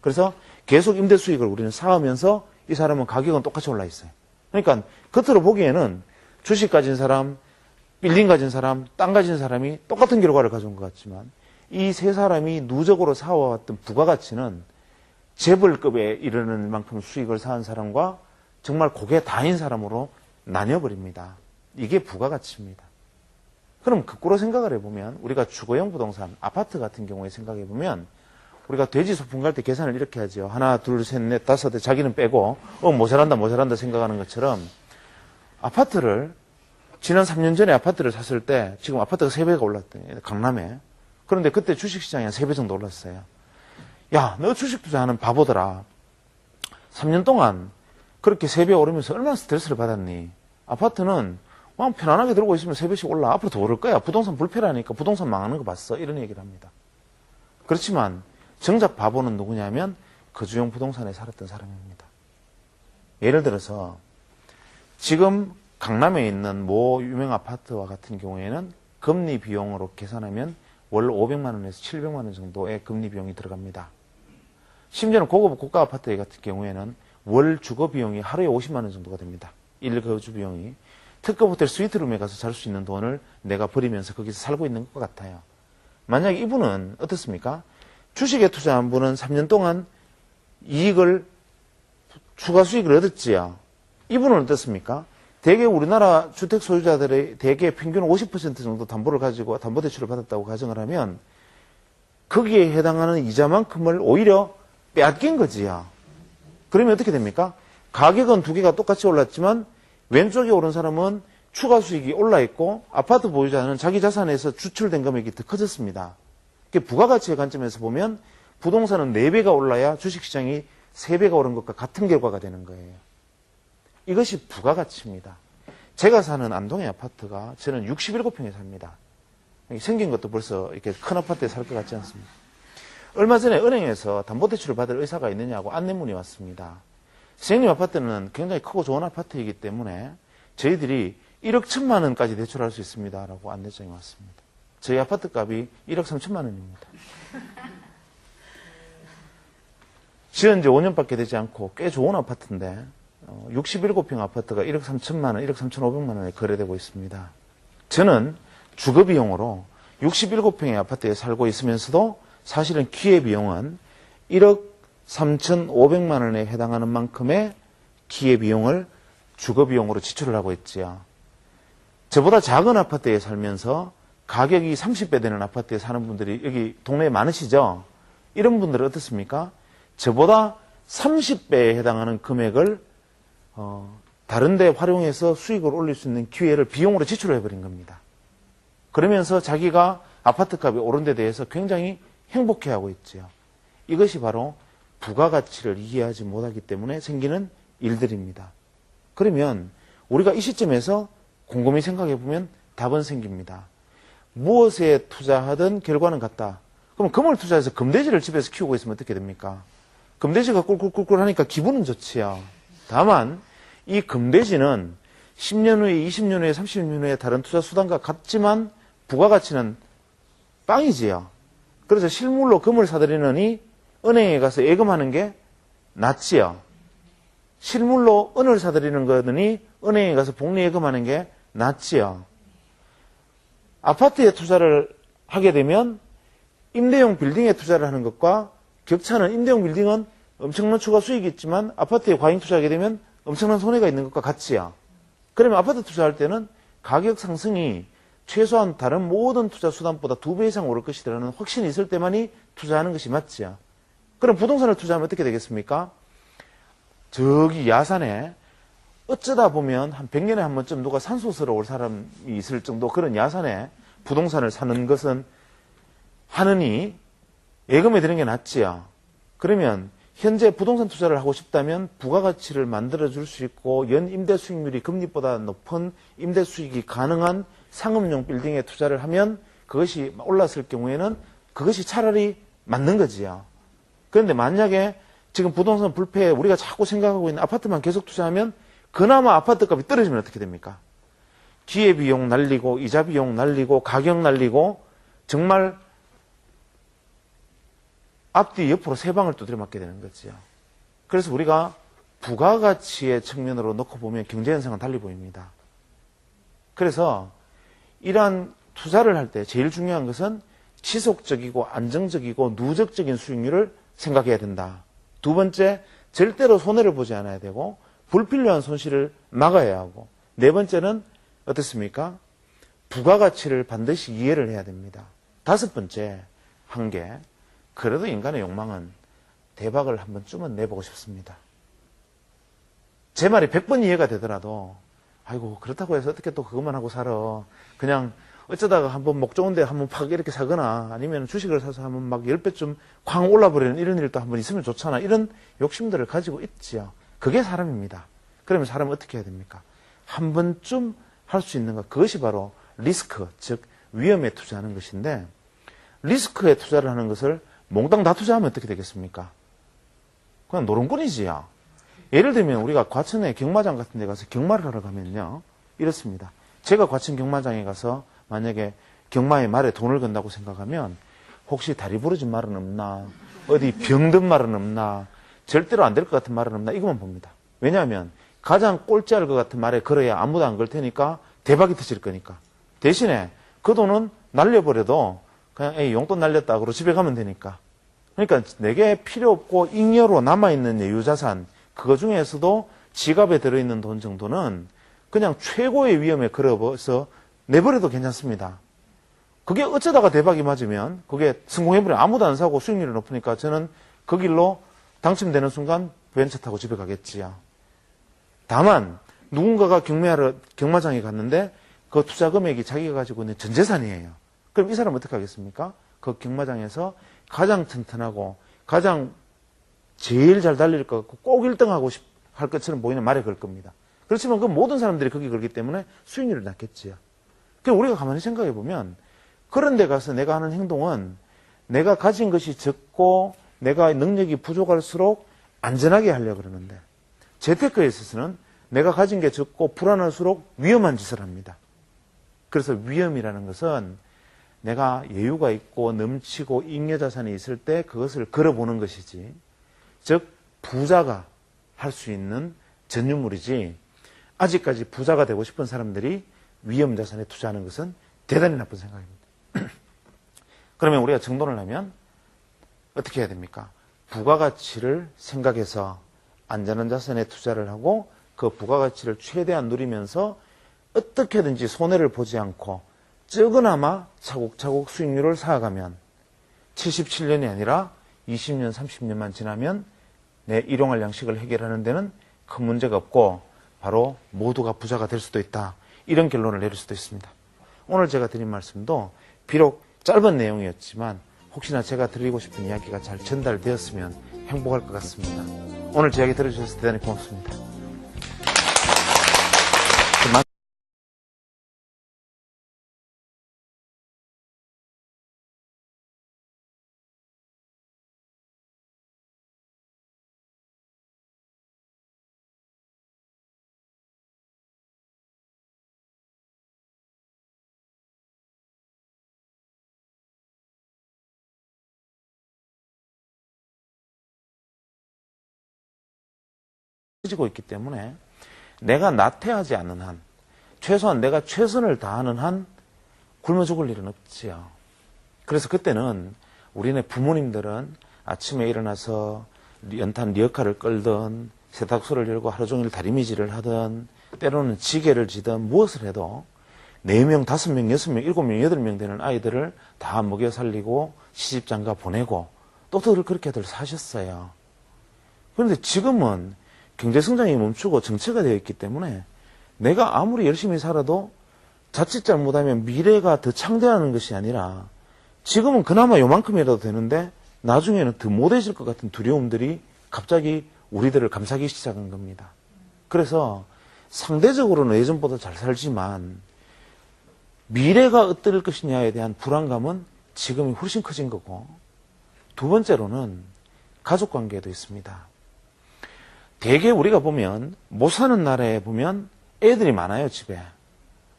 Speaker 1: 그래서 계속 임대 수익을 우리는 쌓으면서 이 사람은 가격은 똑같이 올라 있어요. 그러니까 겉으로 보기에는 주식 가진 사람, 빌딩 가진 사람, 땅 가진 사람이 똑같은 결과를 가져온 것 같지만 이 세 사람이 누적으로 쌓아왔던 부가가치는 재벌급에 이르는 만큼 수익을 쌓은 사람과 정말 고개 다인 사람으로 나뉘어버립니다. 이게 부가가치입니다. 그럼 거꾸로 생각을 해보면 우리가 주거용 부동산, 아파트 같은 경우에 생각해보면 우리가 돼지 소풍 갈 때 계산을 이렇게 하죠. 하나, 둘, 셋, 넷, 다섯, 자기는 빼고 모자란다 생각하는 것처럼 아파트를 지난 3년 전에 아파트를 샀을 때 지금 아파트가 3배가 올랐대. 강남에. 그런데 그때 주식시장이 한 3배 정도 올랐어요. 야, 너 주식 투자하는 바보더라. 3년 동안 그렇게 3배 오르면서 얼마나 스트레스를 받았니? 아파트는 편안하게 들고 있으면 3배씩 올라. 앞으로 더 오를 거야. 부동산 불패라니까 부동산 망하는 거 봤어. 이런 얘기를 합니다. 그렇지만 정작 바보는 누구냐면 거주용 부동산에 살았던 사람입니다. 예를 들어서 지금 강남에 있는 모 유명 아파트와 같은 경우에는 금리 비용으로 계산하면 월 500만 원에서 700만 원 정도의 금리 비용이 들어갑니다. 심지어는 고급 고가 아파트 같은 경우에는 월 주거 비용이 하루에 50만 원 정도가 됩니다. 일거주 비용이. 특급 호텔 스위트룸에 가서 잘 수 있는 돈을 내가 버리면서 거기서 살고 있는 것 같아요. 만약에 이분은 어떻습니까? 주식에 투자한 분은 3년 동안 이익을, 추가 수익을 얻었지요. 이분은 어떻습니까? 대개 우리나라 주택 소유자들의 대개 평균 50% 정도 담보를 가지고 담보대출을 받았다고 가정을 하면 거기에 해당하는 이자만큼을 오히려 빼앗긴 거지요. 그러면 어떻게 됩니까? 가격은 두 개가 똑같이 올랐지만 왼쪽에 오른 사람은 추가 수익이 올라 있고 아파트 보유자는 자기 자산에서 추출된 금액이 더 커졌습니다. 부가가치의 관점에서 보면 부동산은 4배가 올라야 주식시장이 3배가 오른 것과 같은 결과가 되는 거예요. 이것이 부가가치입니다. 제가 사는 안동의 아파트가 저는 67평에 삽니다. 생긴 것도 벌써 이렇게 큰 아파트에 살 것 같지 않습니다. 얼마 전에 은행에서 담보대출을 받을 의사가 있느냐고 안내문이 왔습니다. 선생님 아파트는 굉장히 크고 좋은 아파트이기 때문에 저희들이 1억 1천만 원까지 대출할 수 있습니다. 라고 안내장이 왔습니다. 저희 아파트 값이 1억 3천만 원입니다. 지은 지 5년밖에 되지 않고 꽤 좋은 아파트인데 67평 아파트가 1억 3천만 원, 1억 3,500만 원에 거래되고 있습니다. 저는 주거비용으로 67평의 아파트에 살고 있으면서도 사실은 기회비용은 1억 3,500만 원에 해당하는 만큼의 기회비용을 주거비용으로 지출을 하고 있지요. 저보다 작은 아파트에 살면서 가격이 30배 되는 아파트에 사는 분들이 여기 동네에 많으시죠? 이런 분들은 어떻습니까? 저보다 30배에 해당하는 금액을 다른 데 활용해서 수익을 올릴 수 있는 기회를 비용으로 지출을 해버린 겁니다. 그러면서 자기가 아파트 값이 오른 데 대해서 굉장히 행복해하고 있지요. 이것이 바로 부가가치를 이해하지 못하기 때문에 생기는 일들입니다. 그러면 우리가 이 시점에서 곰곰이 생각해 보면 답은 생깁니다. 무엇에 투자하든 결과는 같다. 그럼 금을 투자해서 금돼지를 집에서 키우고 있으면 어떻게 됩니까? 금돼지가 꿀꿀꿀꿀 하니까 기분은 좋지요. 다만 이 금돼지는 10년 후에, 20년 후에, 30년 후에 다른 투자 수단과 같지만 부가가치는 빵이지요. 그래서 실물로 금을 사들이느니 은행에 가서 예금하는 게 낫지요. 실물로 은을 사들이는 거더니 은행에 가서 복리 예금하는 게 낫지요. 아파트에 투자를 하게 되면 임대용 빌딩에 투자를 하는 것과 격차는 임대용 빌딩은 엄청난 추가 수익이 있지만 아파트에 과잉 투자하게 되면 엄청난 손해가 있는 것과 같지요. 그러면 아파트 투자할 때는 가격 상승이 최소한 다른 모든 투자 수단보다 2배 이상 오를 것이라는 확신이 있을 때만이 투자하는 것이 맞지요. 그럼 부동산을 투자하면 어떻게 되겠습니까? 저기 야산에 어쩌다 보면 한 100년에 한 번쯤 누가 산소스러 올 사람이 있을 정도 그런 야산에 부동산을 사는 것은 하느니 예금에 드는 게 낫지요. 그러면 현재 부동산 투자를 하고 싶다면 부가가치를 만들어줄 수 있고 연 임대 수익률이 금리보다 높은 임대 수익이 가능한 상업용 빌딩에 투자를 하면 그것이 올랐을 경우에는 그것이 차라리 맞는 거지요. 그런데 만약에 지금 부동산 불패에 우리가 자꾸 생각하고 있는 아파트만 계속 투자하면 그나마 아파트 값이 떨어지면 어떻게 됩니까? 기회비용 날리고 이자비용 날리고 가격 날리고 정말 앞뒤 옆으로 세 방을 두드려 맞게 되는 거지요. 그래서 우리가 부가가치의 측면으로 놓고 보면 경제현상은 달리 보입니다. 그래서 이러한 투자를 할 때 제일 중요한 것은 지속적이고 안정적이고 누적적인 수익률을 생각해야 된다. 두 번째, 절대로 손해를 보지 않아야 되고 불필요한 손실을 막아야 하고 네 번째는 어떻습니까? 부가가치를 반드시 이해를 해야 됩니다. 다섯 번째, 한계. 그래도 인간의 욕망은 대박을 한 번쯤은 내보고 싶습니다. 제 말이 100번 이해가 되더라도 아이고 그렇다고 해서 어떻게 또 그것만 하고 살아. 그냥 어쩌다가 한번 목 좋은데 한번 팍 이렇게 사거나 아니면 주식을 사서 한번 막 10배쯤 쾅 올라버리는 이런 일도 한번 있으면 좋잖아. 이런 욕심들을 가지고 있지요. 그게 사람입니다. 그러면 사람은 어떻게 해야 됩니까? 한 번쯤 할 수 있는 것. 그것이 바로 리스크, 즉 위험에 투자하는 것인데 리스크에 투자를 하는 것을 몽땅 다 투자하면 어떻게 되겠습니까? 그냥 노름꾼이지요. 예를 들면 우리가 과천에 경마장 같은 데 가서 경마를 하러 가면요. 이렇습니다. 제가 과천 경마장에 가서 만약에 경마의 말에 돈을 건다고 생각하면 혹시 다리 부러진 말은 없나? 어디 병든 말은 없나? 절대로 안 될 것 같은 말은 없나 이것만 봅니다. 왜냐하면 가장 꼴찌할 것 같은 말에 걸어야 아무도 안 걸 테니까 대박이 터질 거니까. 대신에 그 돈은 날려버려도 그냥 에이, 용돈 날렸다 그러고 집에 가면 되니까. 그러니까 내게 필요 없고 잉여로 남아있는 여유자산 그거 중에서도 지갑에 들어있는 돈 정도는 그냥 최고의 위험에 걸어서 내버려도 괜찮습니다. 그게 어쩌다가 대박이 맞으면 그게 성공해버려 아무도 안 사고 수익률이 높으니까 저는 그 길로 당첨되는 순간 벤처 타고 집에 가겠지요. 다만 누군가가 경마장에 갔는데 그 투자 금액이 자기가 가지고 있는 전 재산이에요. 그럼 이 사람은 어떻게 하겠습니까? 그 경마장에서 가장 튼튼하고 가장 제일 잘 달릴 것 같고 꼭 1등하고 할 것처럼 보이는 말에 걸 겁니다. 그렇지만 그 모든 사람들이 거기 걸기 때문에 수익률이 낮겠지요. 그럼 우리가 가만히 생각해 보면 그런 데 가서 내가 하는 행동은 내가 가진 것이 적고 내가 능력이 부족할수록 안전하게 하려고 그러는데 재테크에 있어서는 내가 가진 게 적고 불안할수록 위험한 짓을 합니다. 그래서 위험이라는 것은 내가 여유가 있고 넘치고 잉여자산이 있을 때 그것을 걸어보는 것이지, 즉 부자가 할 수 있는 전유물이지, 아직까지 부자가 되고 싶은 사람들이 위험자산에 투자하는 것은 대단히 나쁜 생각입니다. 그러면 우리가 정돈을 하면 어떻게 해야 됩니까? 부가가치를 생각해서 안전한 자산에 투자를 하고 그 부가가치를 최대한 누리면서 어떻게든지 손해를 보지 않고 적으나마 차곡차곡 수익률을 쌓아가면 77년이 아니라 20년, 30년만 지나면 내 일용할 양식을 해결하는 데는 큰 문제가 없고 바로 모두가 부자가 될 수도 있다. 이런 결론을 내릴 수도 있습니다. 오늘 제가 드린 말씀도 비록 짧은 내용이었지만 혹시나 제가 드리고 싶은 이야기가 잘 전달되었으면 행복할 것 같습니다. 오늘 제 이야기 들어주셔서 대단히 고맙습니다. 지고 있기 때문에 내가 나태하지 않는 한, 최소한 내가 최선을 다하는 한 굶어 죽을 일은 없지요. 그래서 그때는 우리네 부모님들은 아침에 일어나서 연탄 리어카를 끌든 세탁소를 열고 하루 종일 다리미질을 하든 때로는 지게를 지든 무엇을 해도 4명, 5명, 6명, 7명, 8명 되는 아이들을 다 먹여 살리고 시집장가 보내고 또 그렇게들 사셨어요. 그런데 지금은 경제성장이 멈추고 정체가 되어 있기 때문에 내가 아무리 열심히 살아도 자칫 잘못하면 미래가 더 창대하는 것이 아니라 지금은 그나마 요만큼이라도 되는데 나중에는 더 못해질 것 같은 두려움들이 갑자기 우리들을 감싸기 시작한 겁니다. 그래서 상대적으로는 예전보다 잘 살지만 미래가 어떨 것이냐에 대한 불안감은 지금이 훨씬 커진 거고, 두 번째로는 가족관계도 있습니다. 대개 우리가 보면 못 사는 나라에 보면 애들이 많아요, 집에.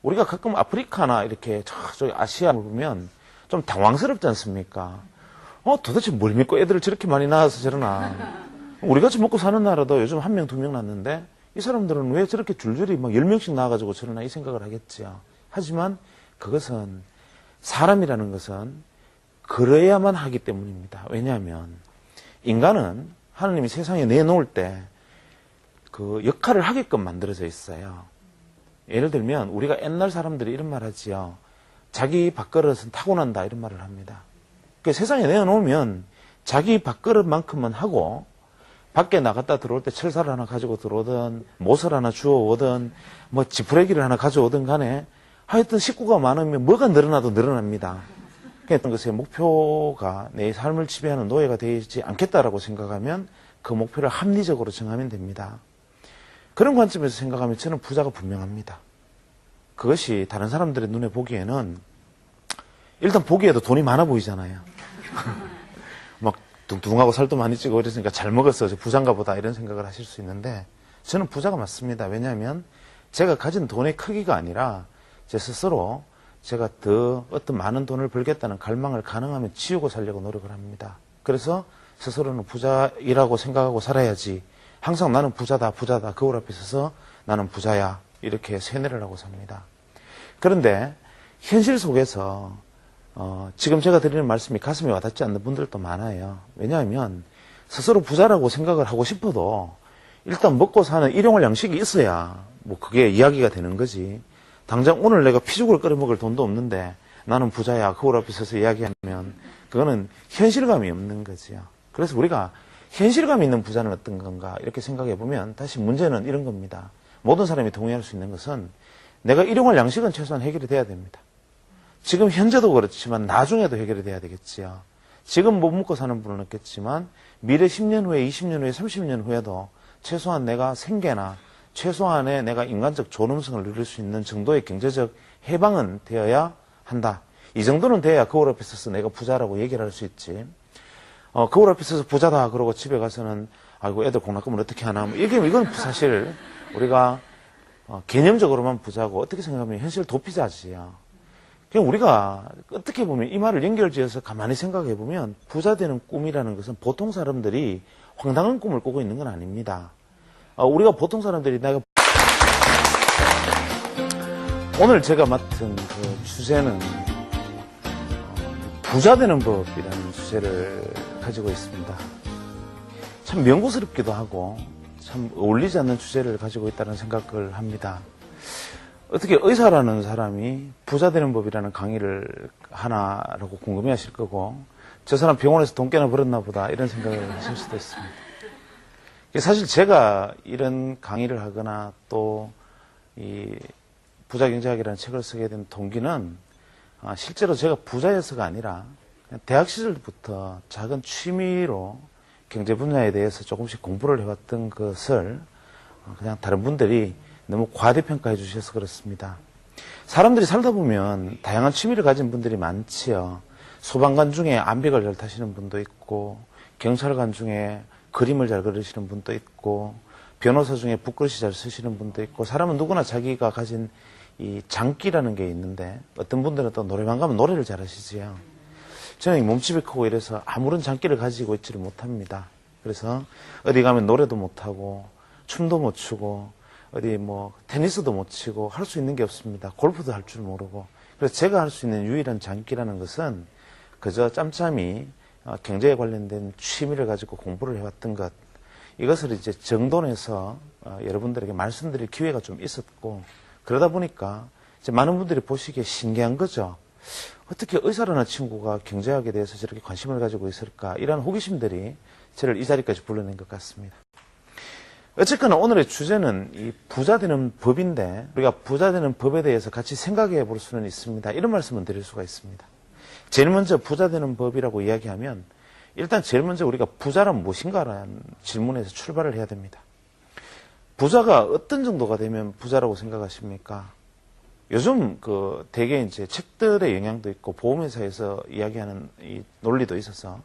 Speaker 1: 우리가 가끔 아프리카나 이렇게 저기 아시아를 보면 좀 당황스럽지 않습니까? 도대체 뭘 믿고 애들을 저렇게 많이 낳아서 저러나. 우리같이 먹고 사는 나라도 요즘 1명, 2명 낳는데 이 사람들은 왜 저렇게 줄줄이 막 10명씩 낳아가지고 저러나 이 생각을 하겠지요. 하지만 그것은 사람이라는 것은 그래야만 하기 때문입니다. 왜냐하면 인간은 하나님이 세상에 내놓을 때 그 역할을 하게끔 만들어져 있어요. 예를 들면 우리가 옛날 사람들이 이런 말 하지요. 자기 밥그릇은 타고난다 이런 말을 합니다. 그러니까 세상에 내어놓으면 자기 밥그릇만큼은 하고 밖에 나갔다 들어올 때 철사를 하나 가지고 들어오든 못을 하나 주워오든 뭐 지푸레기를 하나 가져오든 간에 하여튼 식구가 많으면 뭐가 늘어나도 늘어납니다. 그러니까 것의 목표가 내 삶을 지배하는 노예가 되지 않겠다라고 생각하면 그 목표를 합리적으로 정하면 됩니다. 그런 관점에서 생각하면 저는 부자가 분명합니다. 그것이 다른 사람들의 눈에 보기에는 일단 보기에도 돈이 많아 보이잖아요. 막 둥둥하고 살도 많이 찌고 이랬으니까 잘 먹었어, 저 부자인가 보다 이런 생각을 하실 수 있는데 저는 부자가 맞습니다. 왜냐하면 제가 가진 돈의 크기가 아니라 제 스스로 제가 더 어떤 많은 돈을 벌겠다는 갈망을 가능하면 지우고 살려고 노력을 합니다. 그래서 스스로는 부자이라고 생각하고 살아야지. 항상 나는 부자다, 부자다. 거울 앞에 서서 나는 부자야. 이렇게 세뇌를 하고 삽니다. 그런데 현실 속에서 지금 제가 드리는 말씀이 가슴에 와닿지 않는 분들도 많아요. 왜냐하면 스스로 부자라고 생각을 하고 싶어도 일단 먹고 사는 일용할 양식이 있어야 뭐 그게 이야기가 되는 거지. 당장 오늘 내가 피죽을 끓여 먹을 돈도 없는데 나는 부자야. 거울 앞에 서서 이야기하면 그거는 현실감이 없는 거지요. 그래서 우리가 현실감 있는 부자는 어떤 건가 이렇게 생각해 보면 다시 문제는 이런 겁니다. 모든 사람이 동의할 수 있는 것은 내가 일용할 양식은 최소한 해결이 돼야 됩니다. 지금 현재도 그렇지만 나중에도 해결이 돼야 되겠지요. 지금 못 먹고 사는 분은 없겠지만 미래 10년 후에 20년 후에 30년 후에도 최소한 내가 생계나 최소한의 내가 인간적 존엄성을 누릴 수 있는 정도의 경제적 해방은 되어야 한다. 이 정도는 돼야 거울 앞에 서서 내가 부자라고 얘기를 할 수 있지. 거울 앞에 서서 부자다 그러고 집에 가서는 아이고 애들 공락금을 어떻게 하나 뭐 이건 사실 우리가 개념적으로만 부자고 어떻게 생각하면 현실 도피자지요. 그냥 우리가 어떻게 보면 이 말을 연결지어서 가만히 생각해 보면 부자 되는 꿈이라는 것은 보통 사람들이 황당한 꿈을 꾸고 있는 건 아닙니다. 우리가 보통 사람들이 오늘 제가 맡은 그 주제는 부자 되는 법이라는 주제를 가지고 있습니다. 참 명고스럽기도 하고 참 어울리지 않는 주제를 가지고 있다는 생각을 합니다. 어떻게 의사라는 사람이 부자 되는 법이라는 강의를 하나라고 궁금해하실 거고 저 사람 병원에서 돈 깨나 벌었나 보다 이런 생각을 하실 수도 있습니다. 사실 제가 이런 강의를 하거나 또 이 부자경제학이라는 책을 쓰게 된 동기는 실제로 제가 부자여서가 아니라 그냥 대학 시절부터 작은 취미로 경제 분야에 대해서 조금씩 공부를 해왔던 것을 그냥 다른 분들이 너무 과대평가해 주셔서 그렇습니다. 사람들이 살다 보면 다양한 취미를 가진 분들이 많지요. 소방관 중에 암벽을 잘 타시는 분도 있고 경찰관 중에 그림을 잘 그리시는 분도 있고 변호사 중에 붓글씨 잘 쓰시는 분도 있고 사람은 누구나 자기가 가진 이 장기라는 게 있는데 어떤 분들은 또 노래방 가면 노래를 잘 하시지요. 저는 몸집이 크고 이래서 아무런 장기를 가지고 있지를 못합니다. 그래서 어디 가면 노래도 못하고 춤도 못 추고 어디 뭐 테니스도 못 치고 할 수 있는 게 없습니다. 골프도 할 줄 모르고. 그래서 제가 할 수 있는 유일한 장기라는 것은 그저 짬짬이 경제에 관련된 취미를 가지고 공부를 해왔던 것. 이것을 이제 정돈해서 여러분들에게 말씀드릴 기회가 좀 있었고 그러다 보니까 이제 많은 분들이 보시기에 신기한 거죠. 어떻게 의사라는 친구가 경제학에 대해서 저렇게 관심을 가지고 있을까 이런 호기심들이 저를 이 자리까지 불러낸 것 같습니다. 어쨌거나 오늘의 주제는 이 부자 되는 법인데 우리가 부자 되는 법에 대해서 같이 생각해 볼 수는 있습니다. 이런 말씀은 드릴 수가 있습니다. 제일 먼저 부자 되는 법이라고 이야기하면 일단 제일 먼저 우리가 부자란 무엇인가라는 질문에서 출발을 해야 됩니다. 부자가 어떤 정도가 되면 부자라고 생각하십니까? 요즘 대개 이제 책들의 영향도 있고 보험회사에서 이야기하는 이 논리도 있어서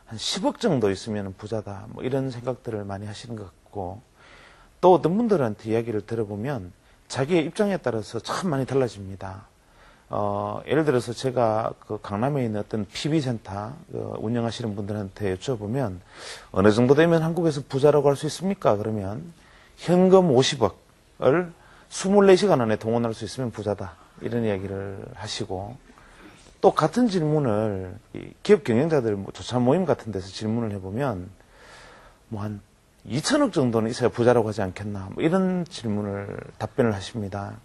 Speaker 1: 한 10억 정도 있으면 부자다. 뭐 이런 생각들을 많이 하시는 것 같고 또 어떤 분들한테 이야기를 들어보면 자기의 입장에 따라서 참 많이 달라집니다. 예를 들어서 제가 강남에 있는 어떤 PB센터 운영하시는 분들한테 여쭤보면 어느 정도 되면 한국에서 부자라고 할 수 있습니까? 그러면 현금 50억을 24시간 안에 동원할 수 있으면 부자다. 이런 이야기를 하시고 또 같은 질문을 기업 경영자들 조차 모임 같은 데서 질문을 해보면 뭐 한 2천억 정도는 있어야 부자라고 하지 않겠나. 뭐 이런 질문을 답변을 하십니다.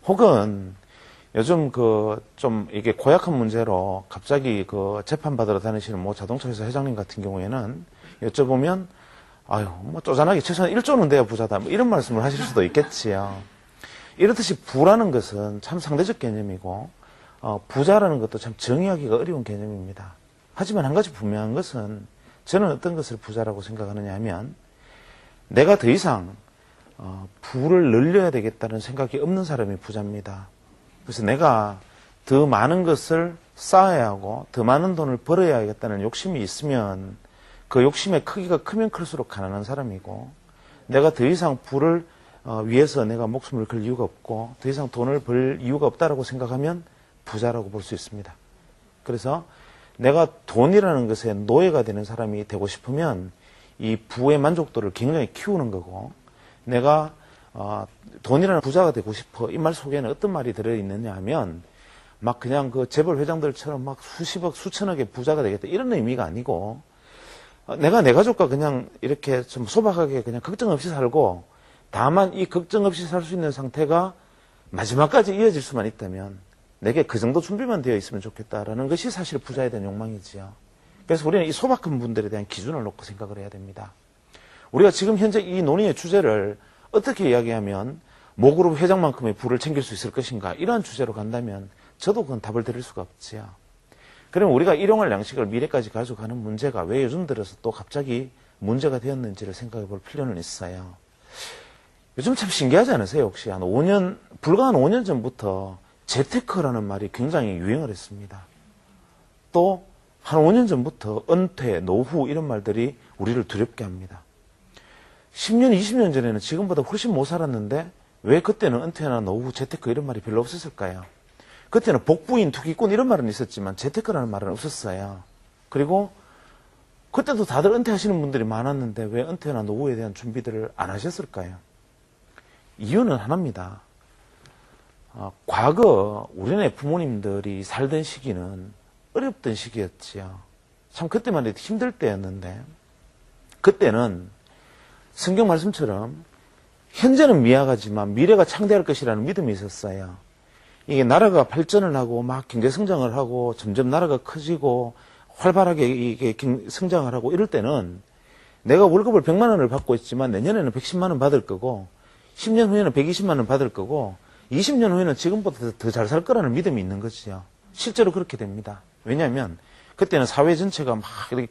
Speaker 1: 혹은 요즘 좀 이게 고약한 문제로 갑자기 재판받으러 다니시는 뭐 자동차 회사 회장님 같은 경우에는 여쭤보면 아유, 뭐 쪼잔하게 최소한 1조는 돼야 부자다. 뭐 이런 말씀을 하실 수도 있겠지요. 이렇듯이 부라는 것은 참 상대적 개념이고 부자라는 것도 참 정의하기가 어려운 개념입니다. 하지만 한 가지 분명한 것은 저는 어떤 것을 부자라고 생각하느냐 하면 내가 더 이상 부를 늘려야 되겠다는 생각이 없는 사람이 부자입니다. 그래서 내가 더 많은 것을 쌓아야 하고 더 많은 돈을 벌어야겠다는 욕심이 있으면 그 욕심의 크기가 크면 클수록 가난한 사람이고 내가 더 이상 부를 위해서 내가 목숨을 걸 이유가 없고 더 이상 돈을 벌 이유가 없다라고 생각하면 부자라고 볼 수 있습니다. 그래서 내가 돈이라는 것에 노예가 되는 사람이 되고 싶으면 이 부의 만족도를 굉장히 키우는 거고, 내가 돈이라는 부자가 되고 싶어, 이 말 속에는 어떤 말이 들어있느냐 하면 막 그냥 그 재벌 회장들처럼 막 수십억 수천억의 부자가 되겠다 이런 의미가 아니고, 내가 내 가족과 그냥 이렇게 좀 소박하게 그냥 걱정 없이 살고, 다만 이 걱정 없이 살 수 있는 상태가 마지막까지 이어질 수만 있다면 내게 그 정도 준비만 되어 있으면 좋겠다라는 것이 사실 부자에 대한 욕망이지요. 그래서 우리는 이 소박한 분들에 대한 기준을 놓고 생각을 해야 됩니다. 우리가 지금 현재 이 논의의 주제를 어떻게 이야기하면 모그룹 회장만큼의 부를 챙길 수 있을 것인가, 이러한 주제로 간다면 저도 그건 답을 드릴 수가 없지요. 그럼 우리가 일용할 양식을 미래까지 가져가는 문제가 왜 요즘 들어서 또 갑자기 문제가 되었는지를 생각해 볼 필요는 있어요. 요즘 참 신기하지 않으세요? 혹시 불과 한 5년 전부터 재테크라는 말이 굉장히 유행을 했습니다. 또 한 5년 전부터 은퇴, 노후 이런 말들이 우리를 두렵게 합니다. 10년, 20년 전에는 지금보다 훨씬 못 살았는데 왜 그때는 은퇴나 노후, 재테크 이런 말이 별로 없었을까요? 그때는 복부인, 투기꾼 이런 말은 있었지만 재테크라는 말은 없었어요. 그리고 그때도 다들 은퇴하시는 분들이 많았는데 왜 은퇴나 노후에 대한 준비들을 안 하셨을까요? 이유는 하나입니다. 과거 우리네 부모님들이 살던 시기는 어렵던 시기였지요. 참 그때만 해도 힘들 때였는데, 그때는 성경 말씀처럼 현재는 미약하지만 미래가 창대할 것이라는 믿음이 있었어요. 이게 나라가 발전을 하고 막 경제 성장을 하고 점점 나라가 커지고 활발하게 이게 성장을 하고 이럴 때는 내가 월급을 100만 원을 받고 있지만 내년에는 110만 원 받을 거고 10년 후에는 120만 원 받을 거고 20년 후에는 지금보다 더 잘 살 거라는 믿음이 있는 거지요. 실제로 그렇게 됩니다. 왜냐하면 그때는 사회 전체가 막 이렇게